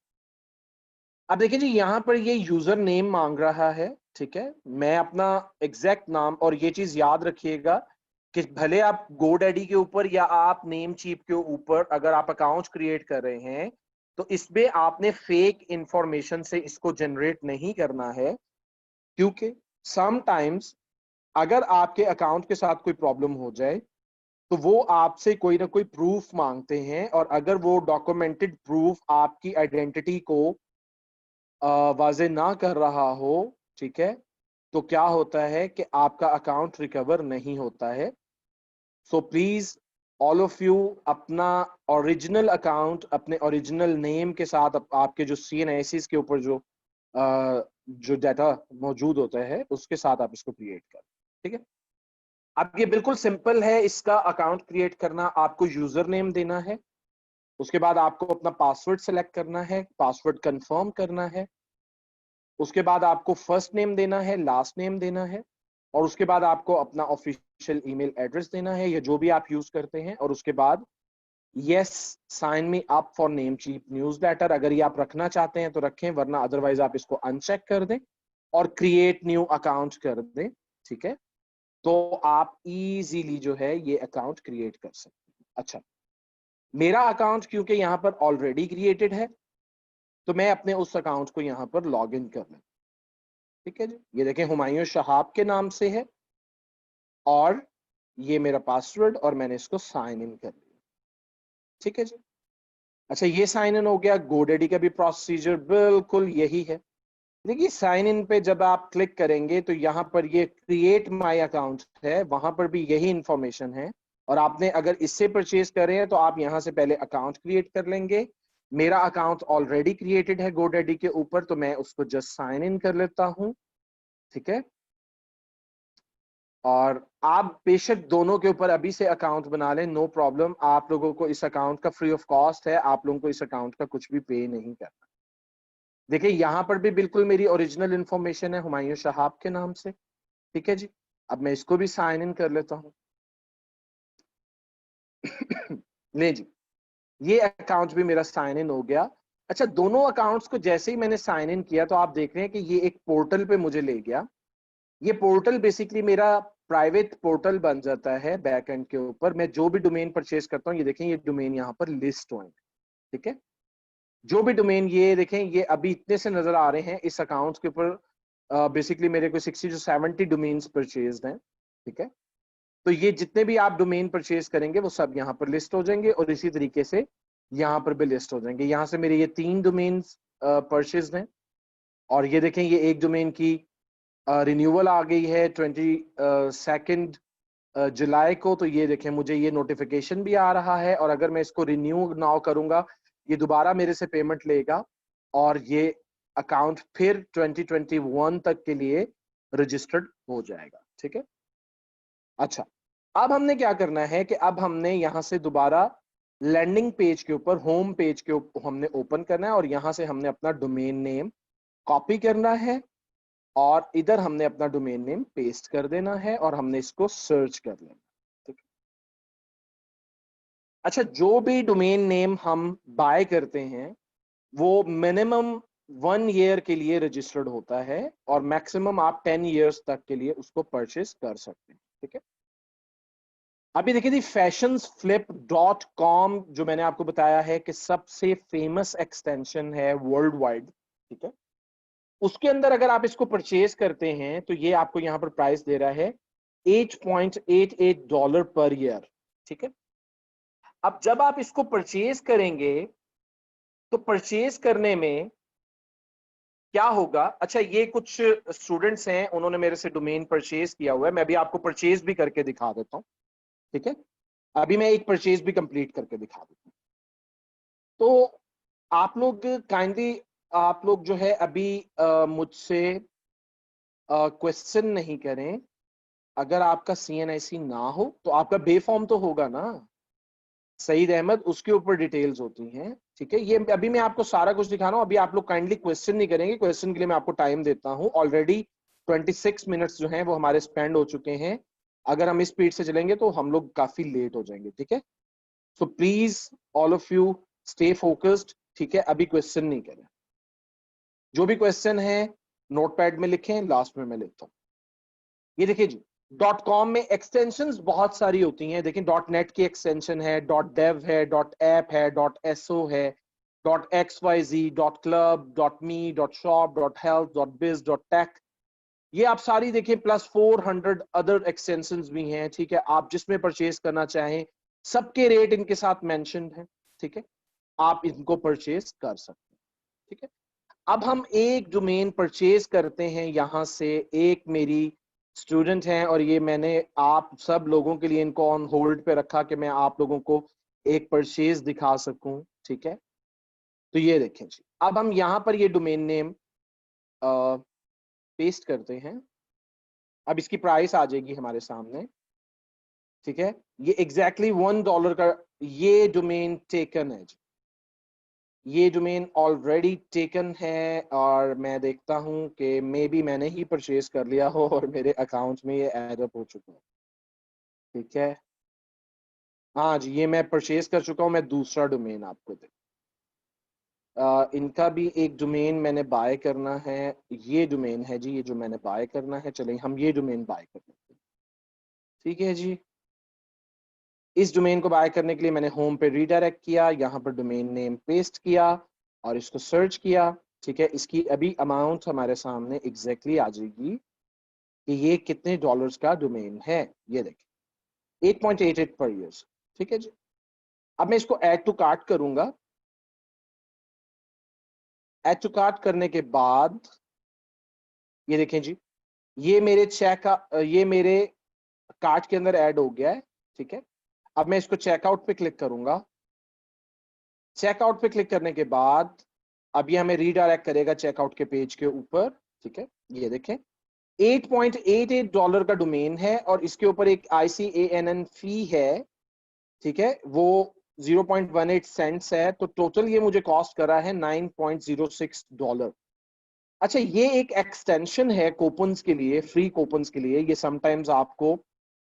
अब देखिए जी, यहाँ पर ये यूजर नेम मांग रहा है, ठीक है। मैं अपना एग्जैक्ट नाम, और ये चीज याद रखिएगा कि भले आप GoDaddy के ऊपर या आप नेमचीप के ऊपर अगर आप अकाउंट क्रिएट कर रहे हैं तो इसमें आपने फेक इंफॉर्मेशन से इसको जनरेट नहीं करना है, क्योंकि समटाइम्स अगर आपके अकाउंट के साथ कोई प्रॉब्लम हो जाए तो वो आपसे कोई ना कोई प्रूफ मांगते हैं, और अगर वो डॉक्यूमेंटेड प्रूफ आपकी आइडेंटिटी को वाजे ना कर रहा हो, ठीक है, तो क्या होता है कि आपका अकाउंट रिकवर नहीं होता है। So please all of you अपना ओरिजिनल अकाउंट अपने ओरिजिनल नेम के साथ आपके जो CNICs के ऊपर जो डाटा मौजूद होता है उसके साथ आप इसको क्रिएट करें, ठीक है। अब ये बिल्कुल सिंपल है इसका अकाउंट क्रिएट करना। आपको यूजर नेम देना है, उसके बाद आपको अपना पासवर्ड सेलेक्ट करना है, पासवर्ड कंफर्म करना है, उसके बाद आपको फर्स्ट नेम देना है, लास्ट नेम देना है, और उसके बाद आपको अपना ऑफिशियल ईमेल एड्रेस देना है या जो भी आप यूज करते हैं। और उसके बाद yes, sign me up for Namecheap newsletter, अगर ये आप रखना चाहते हैं तो रखें, वरना अदरवाइज आप इसको अनचेक कर दें और क्रिएट न्यू अकाउंट कर दें, ठीक है। तो आप इजीली जो है ये अकाउंट क्रिएट कर सकते हैं। अच्छा, मेरा अकाउंट क्योंकि यहाँ पर ऑलरेडी क्रिएटेड है तो मैं अपने उस अकाउंट को यहाँ पर लॉग इन कर लें। ठीक है जी, ये देखें हुमायूं शहाब के नाम से है और ये मेरा पासवर्ड और मैंने इसको साइन इन कर लिया। ठीक है जी। अच्छा, ये साइन इन हो गया। गोडैडी का भी प्रोसीजर बिल्कुल यही है। देखिए, साइन इन पे जब आप क्लिक करेंगे तो यहाँ पर ये क्रिएट माय अकाउंट है, वहां पर भी यही इंफॉर्मेशन है। और आपने अगर इससे परचेज करे हैं तो आप यहाँ से पहले अकाउंट क्रिएट कर लेंगे। मेरा अकाउंट ऑलरेडी क्रिएटेड है गोडैडी के ऊपर, तो मैं उसको जस्ट साइन इन कर लेता हूँ। ठीक है, और आप बेशक दोनों के ऊपर अभी से अकाउंट बना लें, नो प्रॉब्लम। आप लोगों को इस अकाउंट का फ्री ऑफ कॉस्ट है, आप लोगों को इस अकाउंट का कुछ भी पे नहीं करना। देखिए, यहां पर भी बिल्कुल मेरी ओरिजिनल इंफॉर्मेशन है हुमायूं शहाब के नाम से। ठीक है जी, अब मैं इसको भी साइन इन कर लेता हूं। ले जी, ये अकाउंट भी मेरा साइन इन हो गया। अच्छा, दोनों अकाउंट्स को जैसे ही मैंने साइन इन किया तो आप देख रहे हैं कि ये एक पोर्टल पे मुझे ले गया। ये पोर्टल बेसिकली मेरा प्राइवेट पोर्टल बन जाता है बैक एंड के ऊपर। मैं जो भी डोमेन परचेज करता हूँ, ये देखें ये डोमेन यहाँ पर लिस्ट हुए। ठीक है, जो भी डोमेन ये देखें, ये अभी इतने से नजर आ रहे हैं इस अकाउंट के ऊपर। बेसिकली मेरे को 60 से 70 डोमेन्स परचेज हैं। ठीक है, तो ये जितने भी आप डोमेन परचेज करेंगे वो सब यहाँ पर लिस्ट हो जाएंगे और इसी तरीके से यहाँ पर भी लिस्ट हो जाएंगे। यहाँ से मेरे ये 3 डोमेन्स परचेज हैं और ये देखें ये एक डोमेन की रिन्यूअल आ गई है 22 जुलाई को। तो ये देखें मुझे ये नोटिफिकेशन भी आ रहा है और अगर मैं इसको रिन्यू नाउ करूंगा, ये दोबारा मेरे से पेमेंट लेगा और ये अकाउंट फिर 2021 तक के लिए रजिस्टर्ड हो जाएगा। ठीक है, अच्छा, अब हमने क्या करना है कि अब हमने यहां से दोबारा लैंडिंग पेज के ऊपर, होम पेज के ऊपर हमने ओपन करना है और यहां से हमने अपना डोमेन नेम कॉपी करना है और इधर हमने अपना डोमेन नेम पेस्ट कर देना है और हमने इसको सर्च कर लेना। ठीक है, अच्छा, जो भी डोमेन नेम हम बाय करते हैं वो मिनिमम 1 ईयर के लिए रजिस्टर्ड होता है और मैक्सिमम आप 10 ईयर्स तक के लिए उसको परचेज कर सकते हैं। ठीक है, अभी देखिए जी, fashionflip.com जो मैंने आपको बताया है कि सबसे फेमस एक्सटेंशन है वर्ल्ड वाइड। ठीक है, उसके अंदर अगर आप इसको परचेज करते हैं तो ये आपको यहाँ पर प्राइस दे रहा है $8.88 पर ईयर। ठीक है, अब जब आप इसको परचेज करेंगे तो परचेज करने में क्या होगा। अच्छा, ये कुछ स्टूडेंट्स हैं, उन्होंने मेरे से डोमेन परचेज किया हुआ है, मैं भी आपको परचेज भी करके दिखा देता हूँ। ठीक है, अभी मैं एक परचेज भी कंप्लीट करके दिखा देता हूँ। तो आप लोग काइंडली, आप लोग जो है अभी मुझसे क्वेश्चन नहीं करें। अगर आपका CNIC ना हो तो आपका बे फॉर्म तो होगा ना, सईद अहमद, उसके ऊपर डिटेल्स होती हैं। ठीक है, ये अभी मैं आपको सारा कुछ दिखा रहा हूँ। अभी आप लोग काइंडली क्वेश्चन नहीं करेंगे, क्वेश्चन के लिए मैं आपको टाइम देता हूँ। ऑलरेडी 26 मिनट्स जो हैं वो हमारे स्पेंड हो चुके हैं। अगर हम इस स्पीड से चलेंगे तो हम लोग काफी लेट हो जाएंगे। ठीक है, so please all of you stay focused. ठीक है, अभी क्वेश्चन नहीं करें। जो भी क्वेश्चन है नोटपैड में लिखें, लास्ट में मैं लिखता हूँ। ये देखिए जी, .com में एक्सटेंशंस बहुत सारी होती हैं। देखिए, .net की एक्सटेंशन है, .dev है, .app है, .so है, .xyz, .club, .me, .shop, .health, .biz, .tech, ये आप सारी देखिए, प्लस 400 अदर एक्सटेंशंस भी हैं। ठीक है, आप जिसमें परचेज करना चाहें, सबके रेट इनके साथ मेंशन्ड है। ठीक है, आप इनको परचेज कर सकते हैं। ठीक है, अब हम एक डोमेन परचेज करते हैं यहां से। एक मेरी स्टूडेंट हैं और ये मैंने आप सब लोगों के लिए इनको ऑन होल्ड पे रखा कि मैं आप लोगों को एक परचेज दिखा सकूं। ठीक है, तो ये देखें जी, अब हम यहाँ पर ये डोमेन नेम पेस्ट करते हैं। अब इसकी प्राइस आ जाएगी हमारे सामने। ठीक है, ये एग्जैक्टली $1 का ये डोमेन टेकन है जी। ये डोमेन ऑलरेडी टेकन है और मैं देखता हूं कि मे बी मैंने ही परचेज कर लिया हो और मेरे अकाउंट में ये ऐड अप हो चुका है। ठीक है, हाँ जी, ये मैं परचेज कर चुका हूं। मैं दूसरा डोमेन आपको दे, इनका भी एक डोमेन मैंने बाय करना है। ये डोमेन है जी, ये जो मैंने बाय करना है। चलिए हम ये डोमेन बाय कर लेते हैं। ठीक है जी। इस डोमेन को बाय करने के लिए मैंने होम पे रीडायरेक्ट किया, यहाँ पर डोमेन नेम पेस्ट किया और इसको सर्च किया। ठीक है, इसकी अभी अमाउंट हमारे सामने एग्जैक्टली आ जाएगी कि ये कितने डॉलर्स का डोमेन है। ये देखिए 8.88 पर ईयर। ठीक है जी। अब मैं इसको ऐड टू कार्ट करूंगा। ऐड टू कार्ट करने के बाद ये देखें जी, ये मेरे ये मेरे कार्ट के अंदर ऐड हो गया है। ठीक है, अब मैं इसको चेकआउट पे क्लिक करूंगा। चेकआउट पे क्लिक करने के बाद अब ये हमें रीडायरेक्ट करेगा चेकआउट के पेज के ऊपर। ठीक है, ये देखें $8.88 का डोमेन है और इसके ऊपर एक ICANN फी है। ठीक है, वो 0.18 सेंट्स है, तो टोटल ये मुझे कॉस्ट कर रहा है $9.06। अच्छा, ये एक एक्सटेंशन है कूपन्स के लिए, फ्री कूपन्स के लिए। ये समटाइम्स आपको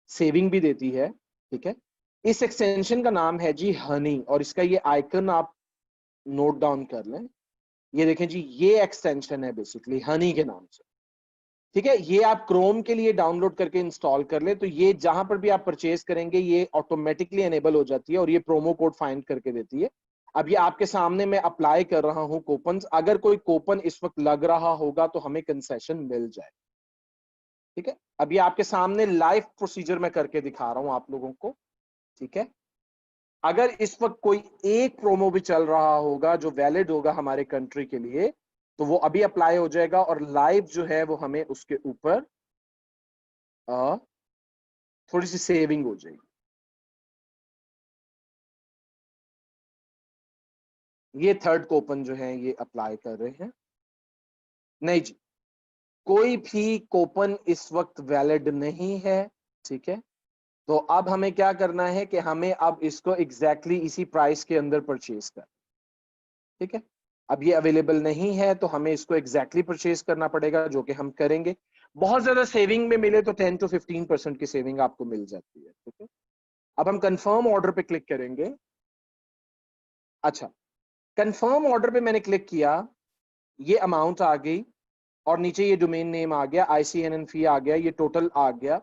सेविंग भी देती है। ठीक है, इस एक्सटेंशन का नाम है जी हनी, और इसका ये आइकन आप नोट डाउन कर लें। ये देखें जी, ये एक्सटेंशन है बेसिकली हनी के नाम से। ठीक है, ये आप क्रोम के लिए डाउनलोड करके इंस्टॉल कर ले, तो ये जहां पर भी आप परचेज करेंगे ये ऑटोमेटिकली एनेबल हो जाती है और ये प्रोमो कोड फाइंड करके देती है। अब ये आपके सामने मैं अप्लाई कर रहा हूं कूपन। अगर कोई कूपन इस वक्त लग रहा होगा तो हमें कंसेशन मिल जाए। ठीक है, अब ये आपके सामने लाइव प्रोसीजर में करके दिखा रहा हूं आप लोगों को। ठीक है, अगर इस वक्त कोई एक प्रोमो भी चल रहा होगा जो वैलिड होगा हमारे कंट्री के लिए, तो वो अभी अप्लाई हो जाएगा और लाइव जो है वो हमें उसके ऊपर थोड़ी सी सेविंग हो जाएगी। ये थर्ड कूपन जो है ये अप्लाई कर रहे हैं। नहीं जी, कोई भी कूपन इस वक्त वैलिड नहीं है। ठीक है, तो अब हमें क्या करना है कि हमें अब इसको एग्जैक्टली इसी प्राइस के अंदर परचेज कर। ठीक है, अब ये अवेलेबल नहीं है तो हमें इसको एग्जैक्टली परचेज करना पड़ेगा, जो कि हम करेंगे। बहुत ज्यादा सेविंग में मिले तो 10 to 15% की सेविंग आपको मिल जाती है। ठीक है, अब हम कंफर्म ऑर्डर पे क्लिक करेंगे। अच्छा, कंफर्म ऑर्डर पे मैंने क्लिक किया, ये अमाउंट आ गई और नीचे ये डोमेन नेम आ गया, ICANN फी आ गया, ये टोटल आ गया।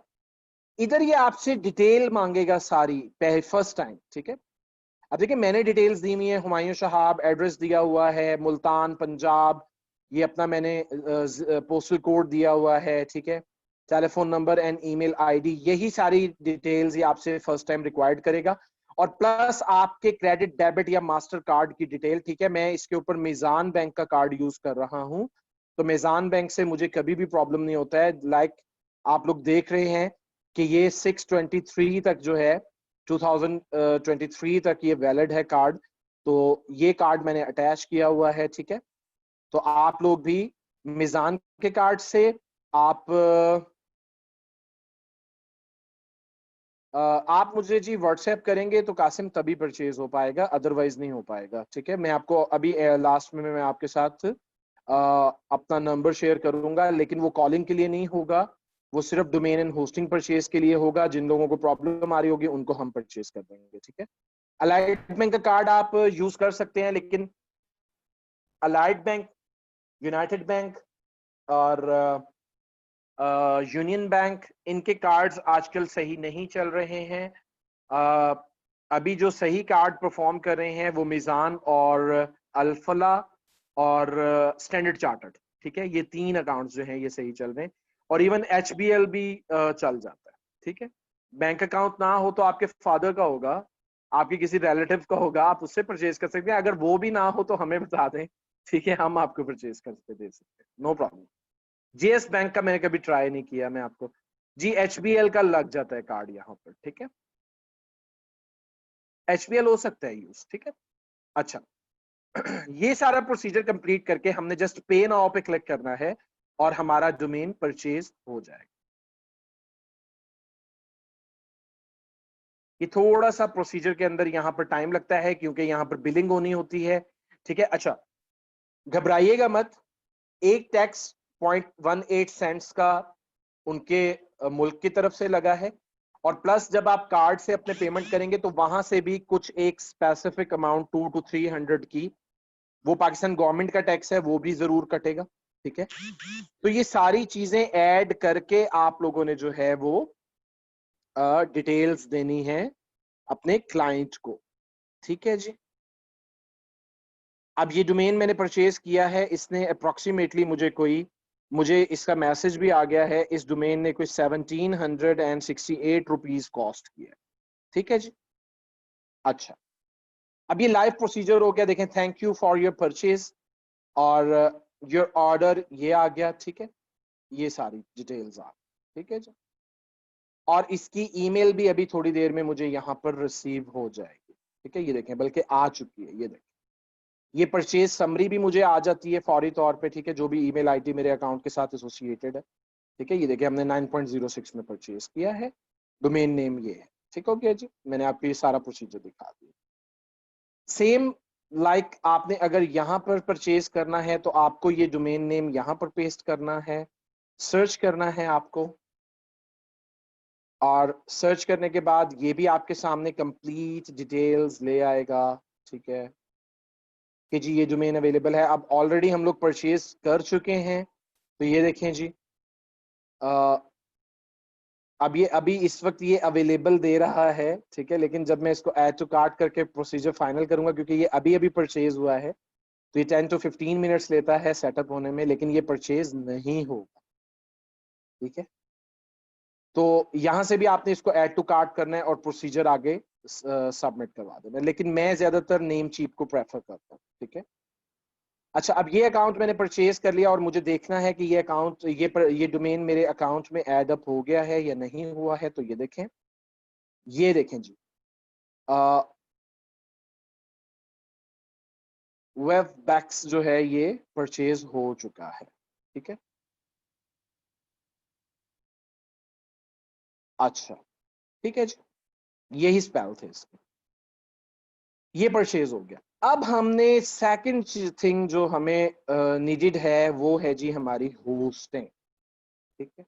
इधर ये आपसे डिटेल मांगेगा सारी फर्स्ट टाइम। ठीक है, अब देखिए मैंने डिटेल्स दी हुई है, हुमायूं शहाब, एड्रेस दिया हुआ है मुल्तान पंजाब, ये अपना मैंने पोस्टल कोड दिया हुआ है। ठीक है, telephone number and email ID, यही सारी डिटेल्स ये आपसे फर्स्ट टाइम रिक्वायर्ड करेगा, और प्लस आपके क्रेडिट डेबिट या मास्टर कार्ड की डिटेल। ठीक है, मैं इसके ऊपर मीजान बैंक का कार्ड यूज कर रहा हूं, तो मीजान बैंक से मुझे कभी भी प्रॉब्लम नहीं होता है। लाइक आप लोग देख रहे हैं कि ये 6/23 तक जो है 2023 तक ये वैलिड है कार्ड, तो ये कार्ड मैंने अटैच किया हुआ है। ठीक है, तो आप लोग भी मिजान के कार्ड से आप मुझे जी व्हाट्सएप करेंगे तो कासिम तभी परचेज हो पाएगा, अदरवाइज नहीं हो पाएगा। ठीक है, मैं आपको अभी लास्ट में मैं आपके साथ अपना नंबर शेयर करूंगा, लेकिन वो कॉलिंग के लिए नहीं होगा, वो सिर्फ डोमेन एंड होस्टिंग परचेज के लिए होगा। जिन लोगों को प्रॉब्लम आ रही होगी उनको हम परचेज कर देंगे। ठीक है, अलाइड बैंक का कार्ड आप यूज कर सकते हैं, लेकिन अलाइड बैंक, यूनाइटेड बैंक और यूनियन बैंक, इनके कार्ड्स आजकल सही नहीं चल रहे हैं। अभी जो सही कार्ड परफॉर्म कर रहे हैं वो मिजान और अल्फला और स्टैंडर्ड चार्टर्ड। ठीक है, ये 3 अकाउंट्स जो हैं ये सही चल रहे हैं, और इवन HBL भी चल जाता है। ठीक है, बैंक अकाउंट ना हो तो आपके फादर का होगा, आपके किसी रिलेटिव का होगा, आप उससे परचेज कर सकते हैं। अगर वो भी ना हो तो हमें बता दें। ठीक है, हम आपको परचेज करके दे सकते हैं, नो प्रॉब्लम। JS बैंक का मैंने कभी ट्राई नहीं किया, मैं आपको जी HBL का लग जाता है कार्ड यहाँ पर। ठीक है, HBL हो सकता है यूज। ठीक है, अच्छा ये सारा प्रोसीजर कंप्लीट करके हमने जस्ट पे नाउ पे क्लिक करना है और हमारा डोमेन परचेज हो जाएगा। ये थोड़ा सा प्रोसीजर के अंदर यहाँ पर टाइम लगता है क्योंकि यहाँ पर बिलिंग होनी होती है। ठीक है, अच्छा घबराइएगा मत, एक टैक्स 0.18 सेंट्स का उनके मुल्क की तरफ से लगा है, और प्लस जब आप कार्ड से अपने पेमेंट करेंगे तो वहां से भी कुछ एक स्पेसिफिक अमाउंट 200 to 300 की, वो पाकिस्तान गवर्नमेंट का टैक्स है, वो भी जरूर कटेगा। ठीक है, तो ये सारी चीजें ऐड करके आप लोगों ने जो है वो डिटेल्स देनी है अपने क्लाइंट को, ठीक है जी। अब ये डोमेन मैंने परचेज किया है, इसने अप्रोक्सीमेटली मुझे इसका मैसेज भी आ गया है, इस डोमेन ने कोई 1768 रुपीज कॉस्ट किया, ठीक है जी। अच्छा, अब ये लाइव प्रोसीजर हो गया, देखें thank you for your purchase और योर ऑर्डर ये आ गया, ठीक है, ये सारी डिटेल्स आ, ठीक है जी। और इसकी ईमेल भी अभी थोड़ी देर में मुझे यहाँ पर रिसीव हो जाएगी, ठीक है, ये देखें बल्कि आ चुकी है, ये देखें। ये परचेज समरी भी मुझे आ जाती है फौरी तौर पे, ठीक है, जो भी ईमेल आईडी मेरे अकाउंट के साथ एसोसिएटेड है, ठीक है। ये देखिए हमने 9.06 में परचेज किया है, डोमेन नेम ये है, ठीक हो गया जी। मैंने आपको ये सारा प्रोसीजर दिखा दिया। सेम लाइक आपने अगर यहाँ पर परचेज करना है तो आपको ये डोमेन नेम यहाँ पर पेस्ट करना है, सर्च करना है आपको, और सर्च करने के बाद ये भी आपके सामने कंप्लीट डिटेल्स ले आएगा, ठीक है, कि जी ये डोमेन अवेलेबल है। अब ऑलरेडी हम लोग परचेज कर चुके हैं, तो ये देखें जी अब ये अभी इस वक्त ये अवेलेबल दे रहा है, ठीक है, लेकिन जब मैं इसको ऐड टू कार्ट करके प्रोसीजर फाइनल करूंगा, क्योंकि ये अभी अभी परचेज हुआ है, तो ये 10 to 15 मिनट्स लेता है सेटअप होने में, लेकिन ये परचेज नहीं होगा, ठीक है। तो यहां से भी आपने इसको ऐड टू कार्ट करना है और प्रोसीजर आगे सबमिट करवा देना, लेकिन मैं ज्यादातर नेम चीप को प्रेफर करता हूँ, ठीक है। अच्छा, अब ये अकाउंट मैंने परचेज कर लिया और मुझे देखना है कि ये अकाउंट ये डोमेन मेरे अकाउंट में ऐड अप हो गया है या नहीं हुआ है, तो ये देखें जी वेब बैक्स जो है ये परचेज हो चुका है, ठीक है। अच्छा, ठीक है जी, यही स्पेल थे इसके, ये परचेज हो गया। अब हमने सेकंड थिंग जो हमें नीडेड है वो है जी हमारी होस्टिंग, ठीक है।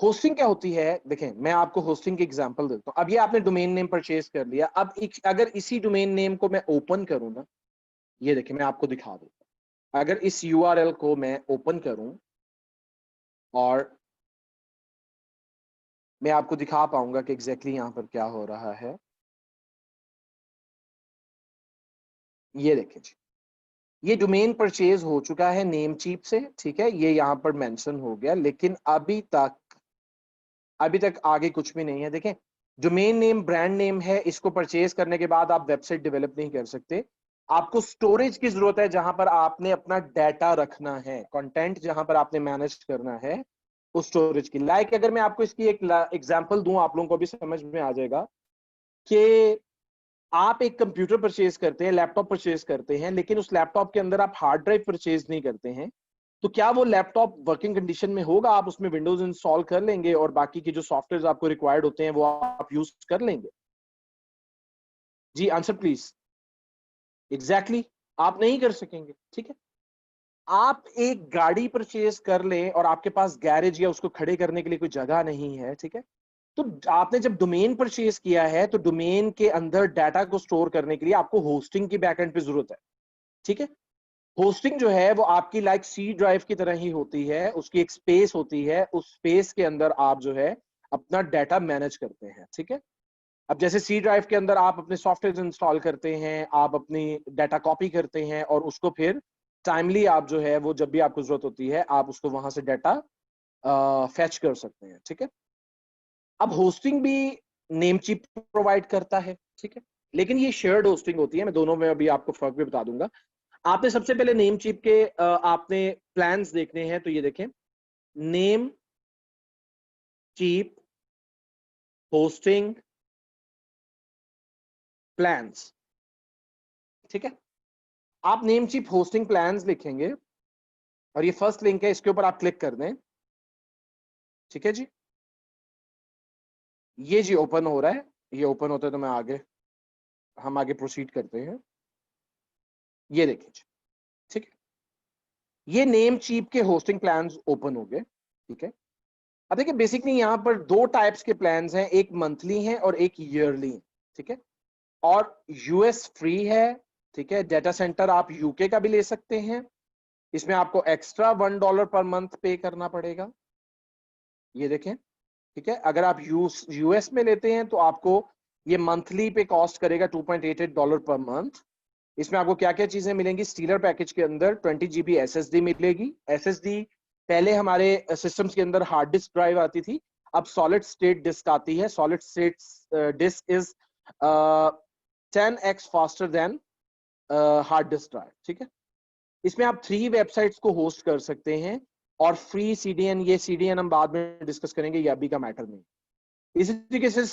होस्टिंग क्या होती है, देखें मैं आपको होस्टिंग की एग्जांपल देता हूं। अब ये आपने डोमेन नेम परचेज कर लिया, अब अगर इसी डोमेन नेम को मैं ओपन करूं ना, ये देखें मैं आपको दिखा देता हूं। अगर इस यूआरएल को मैं ओपन करूं और मैं आपको दिखा पाऊंगा कि एग्जैक्टली यहां पर क्या हो रहा है, ये देखें जी, ये डोमेन परचेज हो चुका है नेम चीप से, ठीक है, ये यहां पर मेंशन हो गया, लेकिन अभी तक आगे कुछ भी नहीं है। देखें डोमेन नेम ब्रांड नेम है, इसको परचेज करने के बाद आप वेबसाइट डेवलप नहीं कर सकते, आपको स्टोरेज की जरूरत है जहां पर आपने अपना डाटा रखना है, कंटेंट जहां पर आपने मैनेज करना है उस स्टोरेज की। लाइक अगर मैं आपको इसकी एक एग्जांपल दूं, आप लोगों को भी समझ में आ जाएगा कि आप एक कंप्यूटर परचेज करते हैं, लैपटॉप परचेज करते हैं, लेकिन उस लैपटॉप के अंदर आप हार्ड ड्राइव परचेज नहीं करते हैं, तो क्या वो लैपटॉप वर्किंग कंडीशन में होगा? आप उसमें विंडोज इंस्टॉल कर लेंगे और बाकी के जो सॉफ्टवेयर आपको रिक्वायर्ड होते हैं वो आप यूज कर लेंगे? जी आंसर प्लीज। एग्जैक्टली आप नहीं कर सकेंगे, ठीक है। आप एक गाड़ी परचेज कर लें और आपके पास गैरेज या उसको खड़े करने के लिए कोई जगह नहीं है, ठीक है, तो आपने जब डोमेन परचेज किया है तो डोमेन के अंदर डाटा को स्टोर करने के लिए आपको होस्टिंग की बैकएंड पे जरूरत है, ठीक है। होस्टिंग जो है वो आपकी लाइक सी ड्राइव की तरह ही होती है, उसकी एक स्पेस होती है, उस स्पेस के अंदर आप जो है अपना डाटा मैनेज करते हैं, ठीक है। अब जैसे सी ड्राइव के अंदर आप अपने सॉफ्टवेयर इंस्टॉल करते हैं, आप अपनी डाटा कॉपी करते हैं और उसको फिर टाइमली आप जो है वो जब भी आपको जरूरत होती है आप उसको वहां से डाटा फैच कर सकते हैं, ठीक है। अब होस्टिंग भी नेमचिप प्रोवाइड करता है, ठीक है, लेकिन ये शेयर्ड होस्टिंग होती है। मैं दोनों में अभी आपको फर्क भी बता दूंगा। आपने सबसे पहले नेम चिप के आपने प्लान्स देखने हैं, तो ये देखें नेम चिप होस्टिंग प्लान्स, ठीक है। आप नेम चिप होस्टिंग प्लान्स लिखेंगे और ये फर्स्ट लिंक है, इसके ऊपर आप क्लिक कर दें, ठीक है जी। ये जी ओपन हो रहा है, ये ओपन होता है तो हम आगे प्रोसीड करते हैं। ये देखिए जी, ठीक है, ये नेम चीप के होस्टिंग प्लान्स ओपन हो गए, ठीक है। अब देखिए बेसिकली यहाँ पर दो टाइप्स के प्लान्स हैं, एक मंथली है और एक ईयरली है, ठीक है, और यूएस फ्री है, ठीक है। डाटा सेंटर आप यूके का भी ले सकते हैं इसमें आपको एक्स्ट्रा $1 पर मंथ पे करना पड़ेगा, ये देखें, ठीक है। अगर आप यूएस में लेते हैं तो आपको ये मंथली पे कॉस्ट करेगा $2.88 पर मंथ। इसमें आपको क्या क्या चीजें मिलेंगी? स्टीलर पैकेज के अंदर 20 GB SSD मिलेगी। SSD पहले हमारे सिस्टम्स के अंदर हार्ड डिस्क ड्राइव आती थी, अब सॉलिड स्टेट डिस्क आती है। Solid state disk is 10x faster than hard disk drive, ठीक है। इसमें आप 3 वेबसाइट्स को होस्ट कर सकते हैं और फ्री CDN, ये CDN हम बाद में डिस्कस करेंगे, ये अभी का मैटर नहीं। इसी तरीके से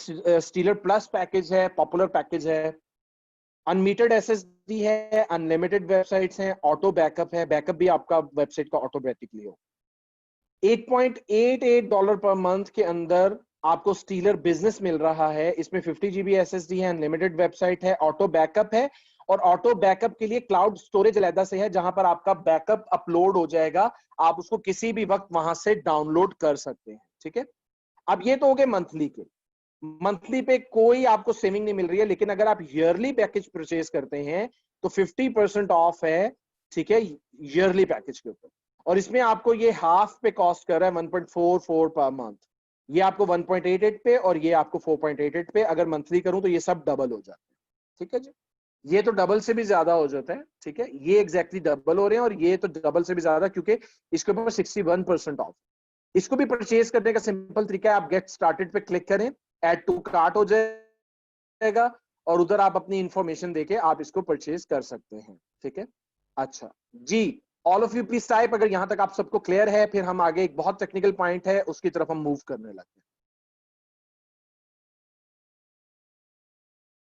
स्टीलर प्लस पैकेज है, पॉपुलर पैकेज है, अनमीटर्ड SSD है, अनलिमिटेड वेबसाइट्स हैं, ऑटो बैकअप है, बैकअप भी आपका वेबसाइट का ऑटोमेटिकली हो। $8.88 पर मंथ के अंदर आपको स्टीलर बिजनेस मिल रहा है। इसमें 50 GB SSD है, अनलिमिटेड वेबसाइट है, ऑटो बैकअप है, और ऑटो बैकअप के लिए क्लाउड स्टोरेज अलग से है जहां पर आपका बैकअप अपलोड हो जाएगा, आप उसको किसी भी वक्त वहां से डाउनलोड कर सकते हैं, ठीक है। अब ये तो हो गए मंथली के। मंथली पे कोई आपको सेविंग नहीं मिल रही है, लेकिन अगर आप ईयरली पैकेज परचेज करते हैं तो 50% ऑफ है, ठीक है, ईयरली पैकेज के ऊपर। और इसमें आपको ये हाफ पे कॉस्ट कर रहा है 1.44 पर मंथ। ये आपको 1.88 पे और ये आपको 4.88 पे। अगर मंथली करूं तो ये सब डबल हो जाते हैं, ठीक है जी। ये तो डबल से भी ज्यादा हो जाता है, ठीक है, ये एग्जैक्टली डबल हो रहे हैं, और ये तो डबल से भी ज्यादा क्योंकि इसके ऊपर 61% ऑफ। इसको भी परचेज करने का सिंपल तरीका है, आप गेट स्टार्टेड पे क्लिक करें, ऐड टू कार्ट हो जाएगा और उधर आप अपनी इंफॉर्मेशन देके आप इसको परचेज कर सकते हैं, ठीक है। अच्छा जी, all of you please type अगर यहां तक आप सबको क्लियर है, फिर हम आगे एक बहुत टेक्निकल पॉइंट है उसकी तरफ हम मूव करने लगते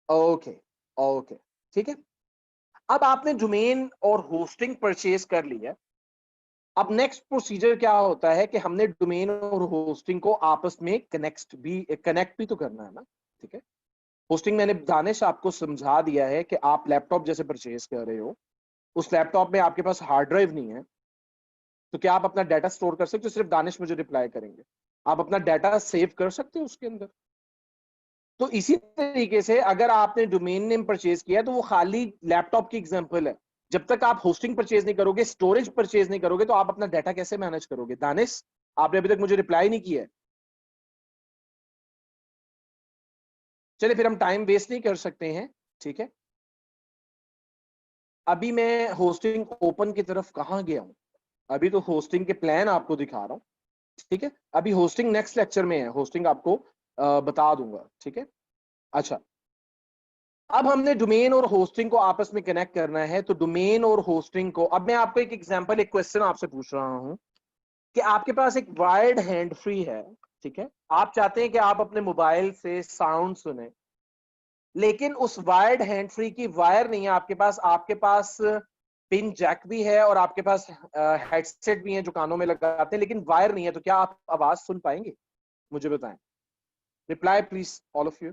हैं। ओके ओके, ठीक है। अब आपने डोमेन और होस्टिंग परचेज कर लिया। अब नेक्स्ट प्रोसीजर क्या होता है कि हमने डोमेन और होस्टिंग को आपस में कनेक्ट भी तो करना है ना, ठीक है। होस्टिंग मैंने दानिश आपको समझा दिया है कि आप लैपटॉप जैसे परचेज कर रहे हो, उस लैपटॉप में आपके पास हार्ड ड्राइव नहीं है, तो क्या आप अपना डाटा स्टोर कर सकते हो? सिर्फ दानिश मुझे रिप्लाई करेंगे, आप अपना डाटा सेव कर सकते हो उसके अंदर। तो इसी तरीके से अगर आपने डोमेन नेम परचेज किया तो वो खाली लैपटॉप की एग्जांपल है। जब तक आप होस्टिंग परचेज नहीं करोगे, स्टोरेज परचेज नहीं करोगे, तो आप अपना डाटा कैसे मैनेज करोगे? दानिश, आपने अभी तक मुझे रिप्लाई नहीं किया है। चलिए फिर हम टाइम वेस्ट नहीं कर सकते हैं, ठीक है। अभी मैं होस्टिंग ओपन की तरफ कहां गया हूं? अभी तो होस्टिंग के प्लान आपको दिखा रहा हूं, ठीक है। अभी होस्टिंग नेक्स्ट लेक्चर में है, होस्टिंग आपको बता दूंगा, ठीक है। अच्छा, अब हमने डोमेन और होस्टिंग को आपस में कनेक्ट करना है, तो डोमेन और होस्टिंग को, अब मैं आपको एक एग्जांपल, एक क्वेश्चन आपसे पूछ रहा हूं कि आपके पास एक वायर्ड हैंड फ्री है, ठीक है। आप चाहते हैं कि आप अपने मोबाइल से साउंड सुने, लेकिन उस वायर्ड हैंड फ्री की वायर नहीं है आपके पास पिन जैक भी है और आपके पास हेडसेट भी है जो कानों में लगाते हैं, लेकिन वायर नहीं है, तो क्या आप आवाज सुन पाएंगे? मुझे बताएं, reply please all of you.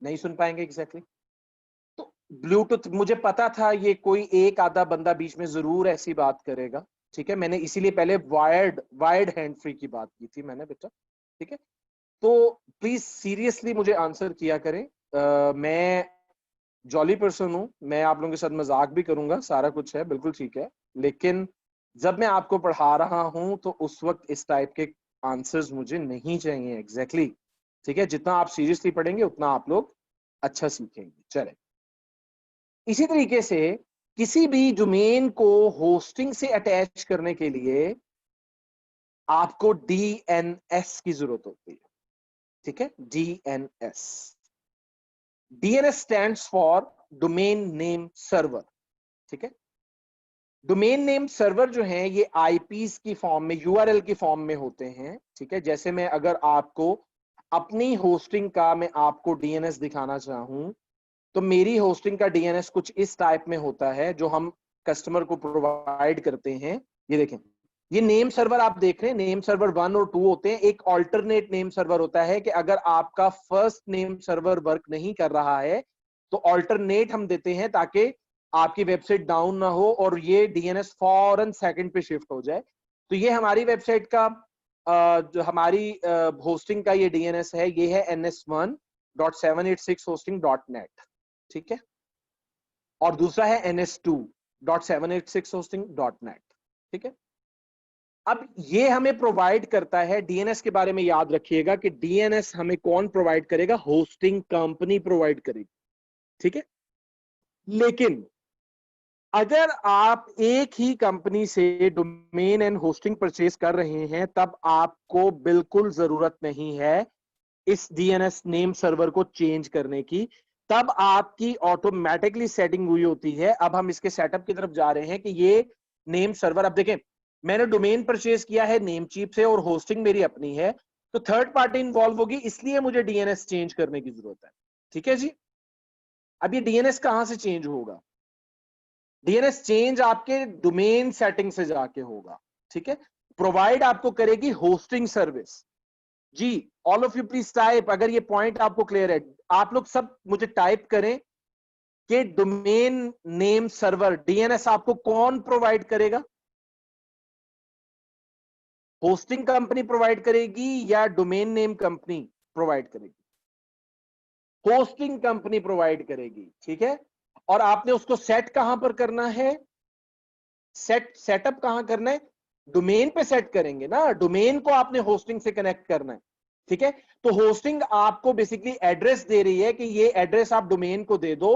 नहीं सुन पाएंगे, एग्जैक्टली तो ब्लूटूथ, मुझे पता था ये कोई एक आधा बंदा बीच में जरूर ऐसी बात करेगा, ठीक है। मैंने इसीलिए पहले वायर्ड हैंड फ्री की बात की थी मैंने, बेटा, ठीक है। तो प्लीज सीरियसली मुझे आंसर किया करें। मैं जॉली पर्सन हूं, मैं आप लोगों के साथ मजाक भी करूंगा, सारा कुछ है, बिल्कुल ठीक है, लेकिन जब मैं आपको पढ़ा रहा हूं तो उस वक्त इस टाइप के आंसर्स मुझे नहीं चाहिए, एग्जैक्टली, ठीक है। जितना आप सीरियसली पढ़ेंगे उतना आप लोग अच्छा सीखेंगे। चले, इसी तरीके से किसी भी डोमेन को होस्टिंग से अटैच करने के लिए आपको DNS की जरूरत होती है, ठीक है। DNS, DNS stands for domain name server, ठीक है। डोमेन नेम सर्वर जो है ये आईपीस की फॉर्म में, यूआरएल की फॉर्म में होते हैं, ठीक है। जैसे मैं अगर आपको अपनी होस्टिंग का मैं आपको डीएनएस दिखाना चाहूं तो मेरी होस्टिंग का डीएनएस कुछ इस टाइप में होता है जो हम कस्टमर को प्रोवाइड करते हैं। ये देखें, ये नेम सर्वर आप देख रहे हैं, नेम सर्वर 1 और 2 होते हैं। एक ऑल्टरनेट नेम सर्वर होता है कि अगर आपका फर्स्ट नेम सर्वर वर्क नहीं कर रहा है तो ऑल्टरनेट हम देते हैं ताकि आपकी वेबसाइट डाउन ना हो और ये डीएनएस फौरन सेकंड पे शिफ्ट हो जाए। तो ये हमारी वेबसाइट का जो हमारी होस्टिंग का ये डीएनएस है, ये है ns1.786hosting.net, ठीक है। और दूसरा है ns2 .786 hosting.net, ठीक है। अब ये हमें प्रोवाइड करता है, डीएनएस के बारे में याद रखिएगा कि डीएनएस हमें कौन प्रोवाइड करेगा, होस्टिंग कंपनी प्रोवाइड करेगी, ठीक है। लेकिन अगर आप एक ही कंपनी से डोमेन एंड होस्टिंग परचेज कर रहे हैं, तब आपको बिल्कुल जरूरत नहीं है इस डीएनएस नेम सर्वर को चेंज करने की। तब आपकी ऑटोमेटिकली सेटिंग हुई होती है। अब हम इसके सेटअप की तरफ जा रहे हैं कि ये नेम सर्वर, अब देखें मैंने डोमेन परचेज किया है नेम चीप से और होस्टिंग मेरी अपनी है, तो थर्ड पार्टी इन्वॉल्व होगी, इसलिए मुझे डीएनएस चेंज करने की जरूरत है, ठीक है जी। अब ये डीएनएस कहां से चेंज होगा? डीएनएस चेंज आपके डोमेन सेटिंग से जाके होगा, ठीक है। प्रोवाइड आपको करेगी होस्टिंग सर्विस जी। All of you please type, अगर ये पॉइंट आपको क्लियर है, आप लोग सब मुझे टाइप करें कि डोमेन नेम सर्वर डीएनएस आपको कौन प्रोवाइड करेगा? होस्टिंग कंपनी प्रोवाइड करेगी या डोमेन नेम कंपनी प्रोवाइड करेगी? होस्टिंग कंपनी प्रोवाइड करेगी, ठीक है। और आपने उसको सेट कहां पर करना है? सेटअप कहां करना है? डोमेन पे सेट करेंगे ना, डोमेन को आपने होस्टिंग से कनेक्ट करना है, ठीक है। तो होस्टिंग आपको बेसिकली एड्रेस दे रही है कि ये एड्रेस आप डोमेन को दे दो,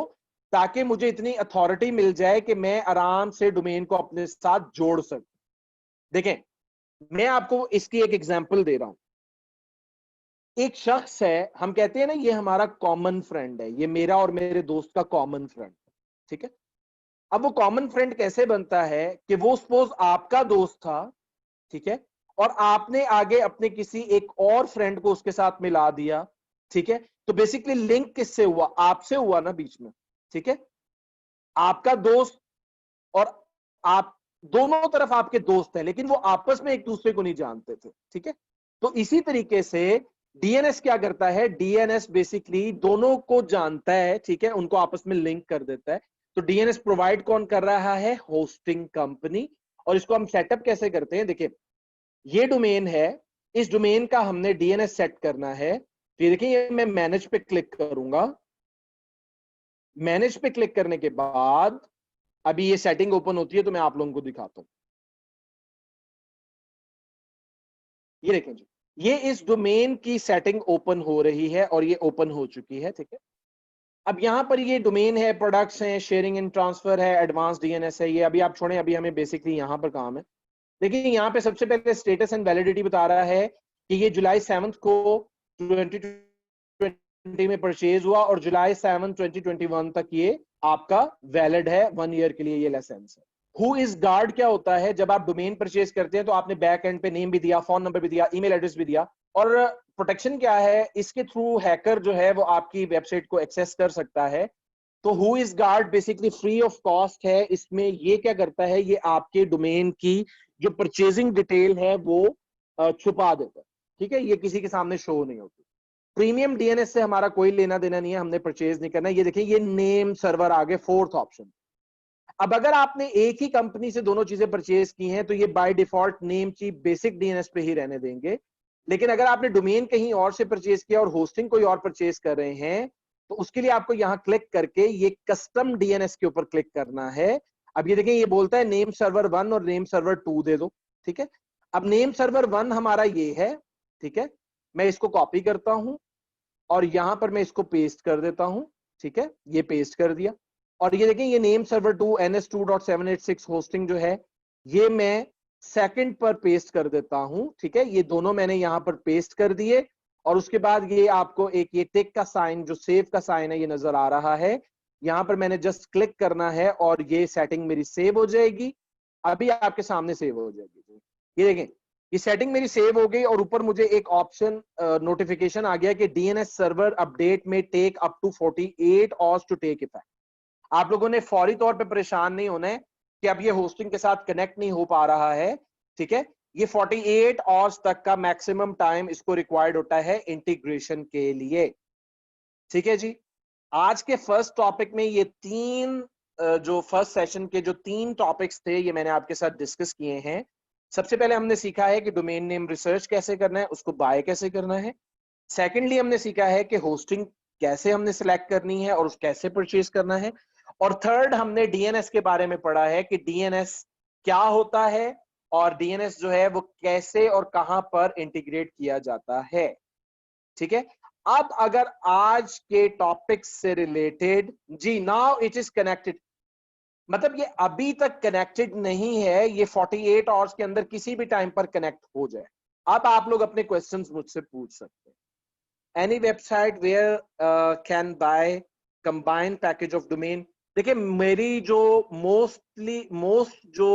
ताकि मुझे इतनी अथॉरिटी मिल जाए कि मैं आराम से डोमेन को अपने साथ जोड़ सकूं। देखें, मैं आपको इसकी एक एग्जांपल दे रहा हूं। एक शख्स है, हम कहते हैं ना ये हमारा कॉमन फ्रेंड है, ये मेरा और मेरे दोस्त का कॉमन फ्रेंड, ठीक है। अब वो कॉमन फ्रेंड कैसे बनता है कि वो सपोज आपका दोस्त था, ठीक है, और आपने आगे अपने किसी एक और फ्रेंड को उसके साथ मिला दिया, ठीक है। तो बेसिकली लिंक किससे हुआ? आपसे हुआ ना बीच में, ठीक है। आपका दोस्त और आप दोनों तरफ आपके दोस्त हैं, लेकिन वो आपस में एक दूसरे को नहीं जानते थे, ठीक है। तो इसी तरीके से डीएनएस क्या करता है? डीएनएस बेसिकली दोनों को जानता है, ठीक है, उनको आपस में लिंक कर देता है। तो डीएनएस प्रोवाइड कौन कर रहा है? Hosting company. और इसको हम सेटअप कैसे करते हैं? देखिए, ये डोमेन है, इस डोमेन का हमने डीएनएस सेट करना है। तो देखिए, मैं मैनेज पे क्लिक करूंगा। मैनेज पे क्लिक करने के बाद अभी ये सेटिंग ओपन होती है, तो मैं आप लोगों को दिखाता हूं। ये देखें जी, ये इस डोमेन की सेटिंग ओपन हो रही है और ये ओपन हो चुकी है, ठीक है। अब यहां पर ये डोमेन है, प्रोडक्ट्स हैं, शेयरिंग एंड ट्रांसफर है, एडवांस डीएनएस है, ये अभी आप छोड़ें, अभी हमें बेसिकली यहां पर काम है। देखिए, यहाँ पे सबसे पहले स्टेटस एंड वैलिडिटी बता रहा है कि ये जुलाई 7 को 2020 में परचेज हुआ और जुलाई 7 2021 तक ये आपका वैलिड है, 1 ईयर के लिए ये लाइसेंस है। हु इज गार्ड क्या होता है? जब आप डोमेन परचेज करते हैं तो आपने बैक एंड पे नेम भी दिया, फोन नंबर भी दिया, ईमेल एड्रेस भी दिया। और प्रोटेक्शन क्या है? इसके थ्रू हैकर जो है वो आपकी वेबसाइट को एक्सेस कर सकता है। तो who is guard basically free of cost है। इसमें ये क्या करता है? ये आपके डोमेन की जो परचेजिंग डिटेल है वो छुपा देता है, ठीक है। ये किसी के सामने शो नहीं होती। प्रीमियम डीएनएस से हमारा कोई लेना देना नहीं है, हमने परचेज नहीं करना। ये देखिए, ये नेम सर्वर आगे फोर्थ ऑप्शन। अब अगर आपने एक ही कंपनी से दोनों चीजें परचेज की हैं तो ये by default Namecheap basic DNS पे ही रहने देंगे। लेकिन अगर आपने डोमेन कहीं और से परचेज किया और होस्टिंग कोई और परचेज कर रहे हैं, तो उसके लिए आपको यहां क्लिक करके ये कस्टम डीएनएस के ऊपर क्लिक करना है। अब ये देखें, ये बोलता है नेम सर्वर 1 और नेम सर्वर 2 दे दो, ठीक है। अब नेम सर्वर 1 हमारा ये है, ठीक है। मैं इसको कॉपी करता हूं और यहां पर मैं इसको पेस्ट कर देता हूं, ठीक है। ये पेस्ट कर दिया। और ये देखें, ये नेम सर्वर 2 ns2.786 होस्टिंग जो है, ये मैं सेकंड पर पेस्ट कर देता हूं, ठीक है। ये दोनों मैंने यहां पर पेस्ट कर दिए। और उसके बाद ये आपको एक ये टिक का साइन, जो सेव का साइन है, ये नजर आ रहा है। यहां पर मैंने जस्ट क्लिक करना है और ये सेटिंग मेरी सेव हो जाएगी। अभी आपके सामने सेव हो जाएगी। ये देखें, ये सेटिंग मेरी सेव हो गई और ऊपर मुझे एक ऑप्शन नोटिफिकेशन आ गया कि डीएनएस सर्वर अपडेट में take up to 48 hours to take effect. आप लोगों ने फौरी तौर पे परेशान नहीं होना है कि अब ये होस्टिंग के साथ कनेक्ट नहीं हो पा रहा है, ठीक है। ये 48 आवर्स तक का मैक्सिमम टाइम इसको रिक्वायर्ड होता है इंटीग्रेशन के लिए, ठीक है जी। आज के फर्स्ट टॉपिक में ये तीन जो फर्स्ट सेशन के जो 3 टॉपिक्स थे, ये मैंने आपके साथ डिस्कस किए हैं। सबसे पहले हमने सीखा है कि डोमेन नेम रिसर्च कैसे करना है, उसको बाय कैसे करना है। सेकेंडली हमने सीखा है कि होस्टिंग कैसे हमने सिलेक्ट करनी है और कैसे परचेज करना है। और थर्ड हमने डीएनएस के बारे में पढ़ा है कि डीएनएस क्या होता है और डीएनएस जो है वो कैसे और कहां पर इंटीग्रेट किया जाता है। ठीक है, अब अगर आज के टॉपिक से रिलेटेड, जी नाउ इट इज कनेक्टेड, मतलब ये अभी तक कनेक्टेड नहीं है, ये 48 आवर्स के अंदर किसी भी टाइम पर कनेक्ट हो जाए। अब आप लोग अपने क्वेश्चंस मुझसे पूछ सकते हैं। Any website where can buy combined package of domain. देखिए मेरी जो मोस्ट जो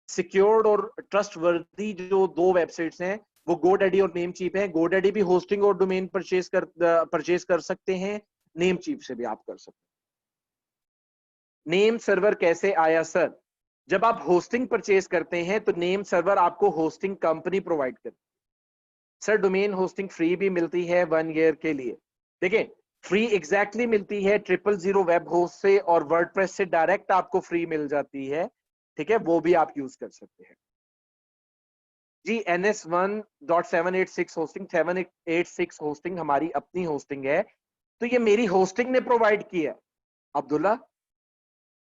सिक्योर्ड और ट्रस्टवर्दी जो दो वेबसाइट्स हैं वो गोडैडी और नेमचीप हैं। गोडैडी भी होस्टिंग और डोमेन परचेज कर सकते हैं, नेमचीप से भी आप कर सकते हैं। नेम सर्वर कैसे आया सर? जब आप होस्टिंग परचेज करते हैं तो नेम सर्वर आपको होस्टिंग कंपनी प्रोवाइड करती है। सर डोमेन होस्टिंग फ्री भी मिलती है 1 ईयर के लिए? देखिए फ्री एग्जैक्टली मिलती है 000 वेब होस्ट से और वर्डप्रेस से डायरेक्ट आपको फ्री मिल जाती है। ठीक है, वो भी आप यूज कर सकते हैं। जी NS1.786 होस्टिंग, 786 होस्टिंग हमारी अपनी होस्टिंग है, तो ये मेरी होस्टिंग ने प्रोवाइड किया। Abdullah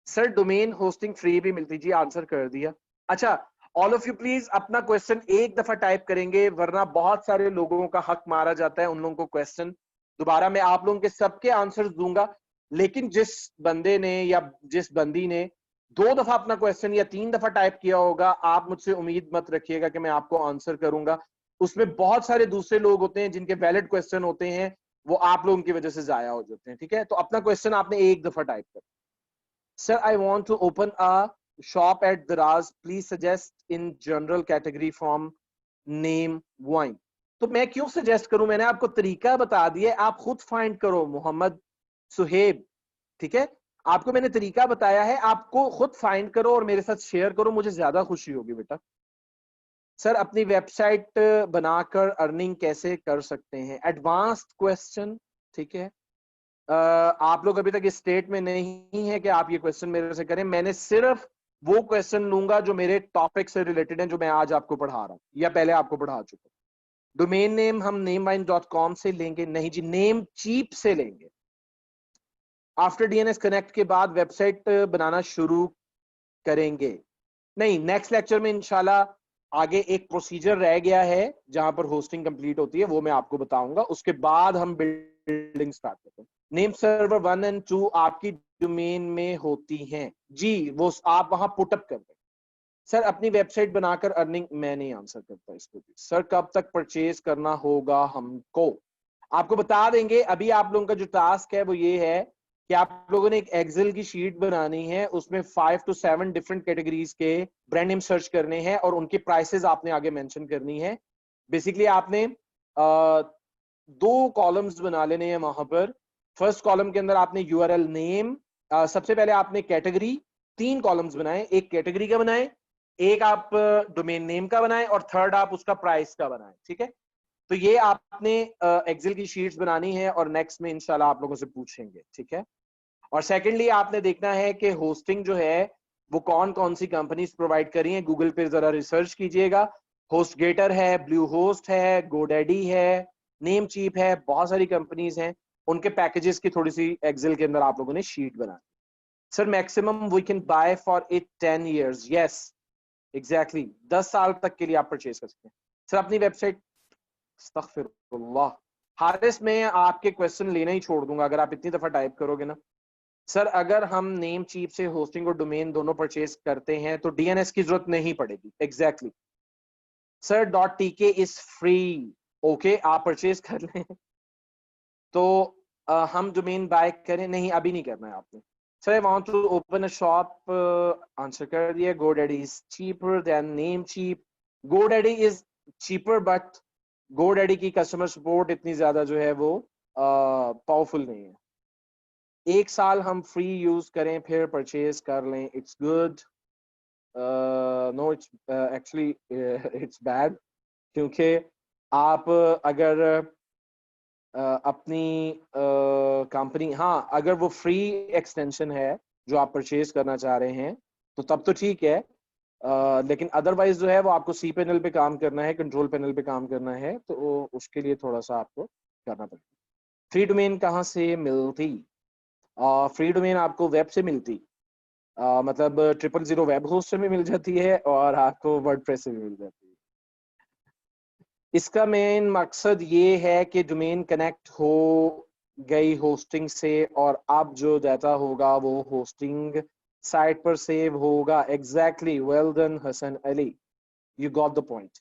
sir domain hosting free भी मिलती, जी आंसर कर दिया। अच्छा ऑल ऑफ यू प्लीज अपना क्वेश्चन एक दफा टाइप करेंगे वरना बहुत सारे लोगों का हक मारा जाता है, उन लोगों को क्वेश्चन दोबारा मैं आप लोगों के सबके आंसर दूंगा, लेकिन जिस बंदे ने या जिस बंदी ने 2 दफा अपना क्वेश्चन या 3 दफा टाइप किया होगा, आप मुझसे उम्मीद मत रखिएगा कि मैं आपको आंसर करूंगा। उसमें बहुत सारे दूसरे लोग होते हैं जिनके वैलिड क्वेश्चन होते हैं, वो आप लोगों की वजह से जाया हो जाते हैं। ठीक है, तो अपना क्वेश्चन आपने एक दफा टाइप कर। Sir, I want to open a shop at Daraz. Please suggest in general category from name wine. तो मैं क्यों सजेस्ट करूं? मैंने आपको तरीका बता दिया, आप खुद फाइंड करो। मोहम्मद सुहेब, ठीक है, आपको मैंने तरीका बताया है, आपको खुद फाइंड करो और मेरे साथ शेयर करो, मुझे ज्यादा खुशी होगी बेटा। सर अपनी वेबसाइट बनाकर अर्निंग कैसे कर सकते हैं? एडवांस्ड क्वेश्चन, ठीक है। आप लोग अभी तक इस स्टेट में नहीं है कि आप ये क्वेश्चन मेरे से करें। मैंने सिर्फ वो क्वेश्चन लूंगा जो मेरे टॉपिक से रिलेटेड हैं, जो मैं आज आपको पढ़ा रहा हूं या पहले आपको पढ़ा चुका। डोमेन नेम हम nameWine.com से लेंगे? नहीं जी, नेम चीप से लेंगे। आफ्टर डीएनएस कनेक्ट के बाद वेबसाइट बनाना शुरू करेंगे? नहीं, नेक्स्ट लेक्चर में इंशाल्लाह आगे एक प्रोसीजर रह गया है जहां पर होस्टिंग कंप्लीट होती है, वो मैं आपको बताऊंगा, उसके बाद हम बिल्डिंग स्टार्ट करते हैं। नेम सर्वर 1 और 2 आपकी डोमेन में होती हैं? जी, वो आप वहां पुटअप कर दें। सर अपनी वेबसाइट बनाकर अर्निंग, मैं नहीं आंसर करता इसको भी। सर कब तक परचेज करना होगा हमको? आपको बता देंगे। अभी आप लोगों का जो टास्क है वो ये है कि आप लोगों ने एक एक्सेल की शीट बनानी है, उसमें 5 to 7 डिफरेंट कैटेगरीज के ब्रांड नेम सर्च करने हैं और उनके प्राइसेस आपने आगे मेंशन करनी है। बेसिकली आपने 2 कॉलम्स बना लेने हैं वहां पर। फर्स्ट कॉलम के अंदर आपने यूआरएल नेम, सबसे पहले आपने कैटेगरी, 3 कॉलम्स बनाए, एक कैटेगरी का बनाए, एक आप डोमेन नेम का बनाए और थर्ड आप उसका प्राइस का बनाए। ठीक है, तो ये आपने एक्सेल की शीट्स बनानी है और नेक्स्ट में इंशाल्लाह आप लोगों से पूछेंगे। ठीक है, और सेकेंडली आपने देखना है कि होस्टिंग जो है वो कौन कौन सी कंपनीज प्रोवाइड कर रही हैं। गूगल पे जरा रिसर्च कीजिएगा, होस्टगेटर है, ब्लू होस्ट है, गोडैडी है, नेम चीप है, बहुत सारी कंपनीज हैं, उनके पैकेजेस की थोड़ी सी एक्सेल के अंदर आप लोगों ने शीट बना। Sir maximum we can buy for it 10 years? Yes exactly, 10 साल तक के लिए आप परचेज कर सकते हैं। सर अपनी वेबसाइट, अस्तगफिरुल्लाह हारिस, मैं आपके क्वेश्चन लेना ही छोड़ दूंगा अगर आप इतनी दफा टाइप करोगे ना। सर अगर हम नेम चीप से होस्टिंग और डोमेन दोनों परचेज करते हैं तो डीएनएस की जरूरत नहीं पड़ेगी। Exactly sir .tk is free, okay आप परचेज कर लें। तो हम डोमेन बाय करें? नहीं अभी नहीं करना है आपने। Sir I want to open a shop, answer कर दिया। GoDaddy is cheaper than Namecheap. GoDaddy is cheaper but GoDaddy की कस्टमर सपोर्ट इतनी ज्यादा जो है वो पावरफुल नहीं है। 1 साल हम फ्री यूज करें फिर परचेज कर लें, it's good? No it's actually it's bad, क्योंकि आप अगर अपनी कंपनी, हाँ अगर वो फ्री एक्सटेंशन है जो आप परचेज करना चाह रहे हैं तो तब तो ठीक है, लेकिन अदरवाइज जो है वो आपको सी पैनल पे काम करना है, कंट्रोल पैनल पे काम करना है, तो उसके लिए थोड़ा सा आपको करना पड़ेगा। फ्री डोमेन कहाँ से मिलती? फ्री डोमेन आपको वेब से मिलती, मतलब 000 वेब होस्ट से भी मिल जाती है और आपको वर्डप्रेस से भी मिल जाती है। इसका मेन मकसद ये है कि डोमेन कनेक्ट हो गई होस्टिंग से और अब जो डाटा होगा वो होस्टिंग साइट पर सेव होगा। Exactly, well done Hasan Ali, you got the point.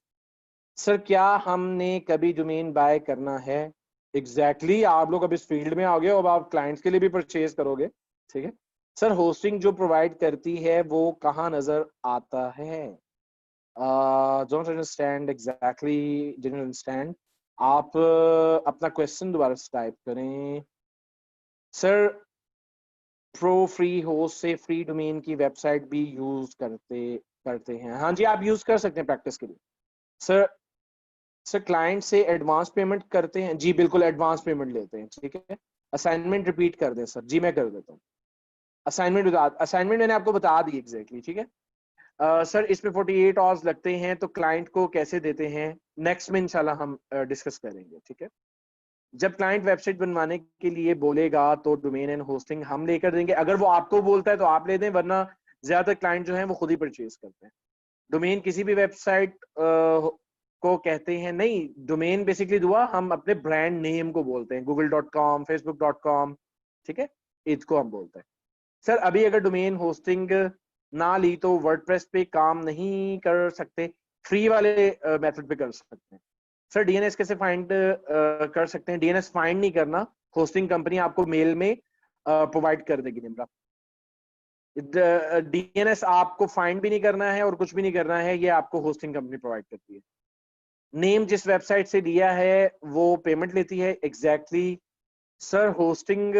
Sir क्या हमने कभी डोमेन बाय करना है? एग्जैक्टली, आप लोग अब इस फील्ड में आ गए हो, अब आप क्लाइंट्स के लिए भी परचेज करोगे, ठीक है। सर होस्टिंग जो प्रोवाइड करती है वो कहाँ नजर आता है? Don't understand, exactly didn't understand. आप अपना क्वेश्चन दोबारा से टाइप करें। सर प्रो फ्री होस्ट से फ्री डोमेन की वेबसाइट भी यूज करते हैं। हाँ जी, आप यूज कर सकते हैं प्रैक्टिस के लिए। सर सर क्लाइंट से एडवांस पेमेंट करते हैं? जी बिल्कुल, एडवांस पेमेंट लेते हैं, ठीक है। असाइनमेंट रिपीट कर दें सर? जी मैं कर देता हूँ। असाइनमेंट मैंने आपको बता दी एग्जैक्टली, ठीक है। सर इसमें 48 आवर्स लगते हैं, तो क्लाइंट को कैसे देते हैं नेक्स्ट में इंशाल्लाह हम डिस्कस करेंगे, ठीक है। जब क्लाइंट वेबसाइट बनवाने के लिए बोलेगा तो डोमेन एंड होस्टिंग हम लेकर देंगे। अगर वो आपको बोलता है तो आप ले दें, वरना ज्यादातर क्लाइंट जो है वो खुद ही परचेज करते हैं। डोमेन किसी भी वेबसाइट को कहते हैं नहीं, डोमेन बेसिकली दुआ हम अपने ब्रांड नेम को बोलते हैं, google.com, facebook.com, ठीक है, इसको हम बोलते हैं। सर अभी अगर डोमेन होस्टिंग ना ली तो वर्डप्रेस पे काम नहीं कर सकते? फ्री वाले मेथड पे कर सकते हैं। सर डीएनएस कैसे फाइंड कर सकते हैं? डीएनएस फाइंड नहीं करना, होस्टिंग कंपनी आपको मेल में प्रोवाइड कर देगी निम्रा। डीएनएस आपको फाइंड भी नहीं करना है और कुछ भी नहीं करना है, ये आपको होस्टिंग कंपनी प्रोवाइड करती है। नेम जिस वेबसाइट से लिया है वो पेमेंट लेती है। एग्जैक्टली सर, होस्टिंग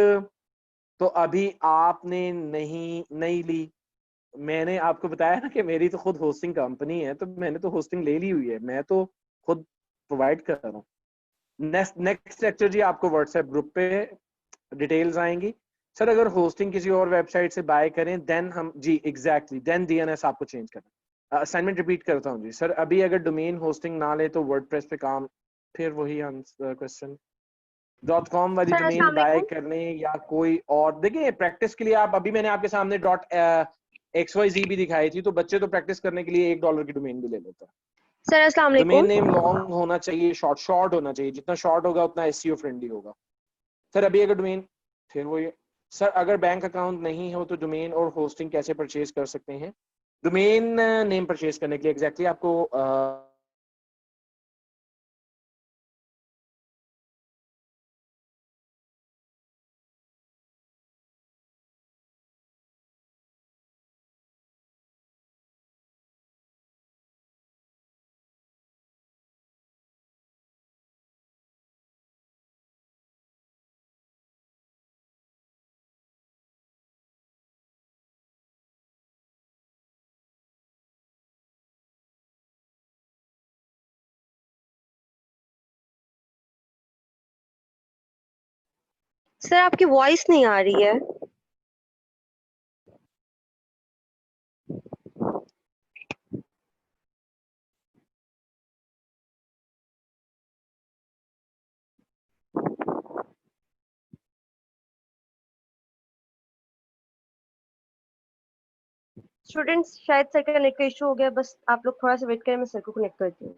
तो अभी आपने नहीं ली। मैंने आपको बताया ना कि मेरी तो खुद होस्टिंग कंपनी है, तो मैंने तो होस्टिंग ले ली हुई है, मैं तो खुद प्रोवाइड कर रहा हूँ। नेक्स्ट लेक्चर जी आपको व्हाट्सएप ग्रुप पे डिटेल्स आएंगी। सर अगर होस्टिंग किसी और वेबसाइट से बाय करें देन हम, जी एग्जैक्टली, देन डीएनएस आपको चेंज करना। असाइनमेंट रिपीट करता हूँ जी। सर अभी अगर डोमेन होस्टिंग ना ले तो वर्डप्रेस पे काम, फिर वही क्वेश्चन। .com वाली सर डोमेन अस्सलाम बाय वालेकुम। करने या कोई और, देखिए प्रैक्टिस के लिए आप, अभी मैंने आपके सामने .xyz भी दिखाई थी, तो बच्चे तो प्रैक्टिस करने के लिए $1 की डोमेन भी ले लेते हैं। सर अस्सलाम डोमेन वालेकुम। नेम लॉन्ग होना चाहिए, शॉर्ट होना चाहिए, जितना शॉर्ट होगा उतना एसईओ फ्रेंडली होगा। सर अभी अगर डोमेन, फिर वो ये, सर अगर बैंक अकाउंट नहीं हो तो डोमेन और होस्टिंग कैसे परचेज कर सकते हैं? डोमेन नेम परचेज करने के लिए एग्जैक्टली आपको सर आपकी वॉइस नहीं आ रही है। स्टूडेंट्स शायद सर का नेट का इशू हो गया, बस आप लोग थोड़ा सा वेट करें, मैं सर को कनेक्ट करती हूँ।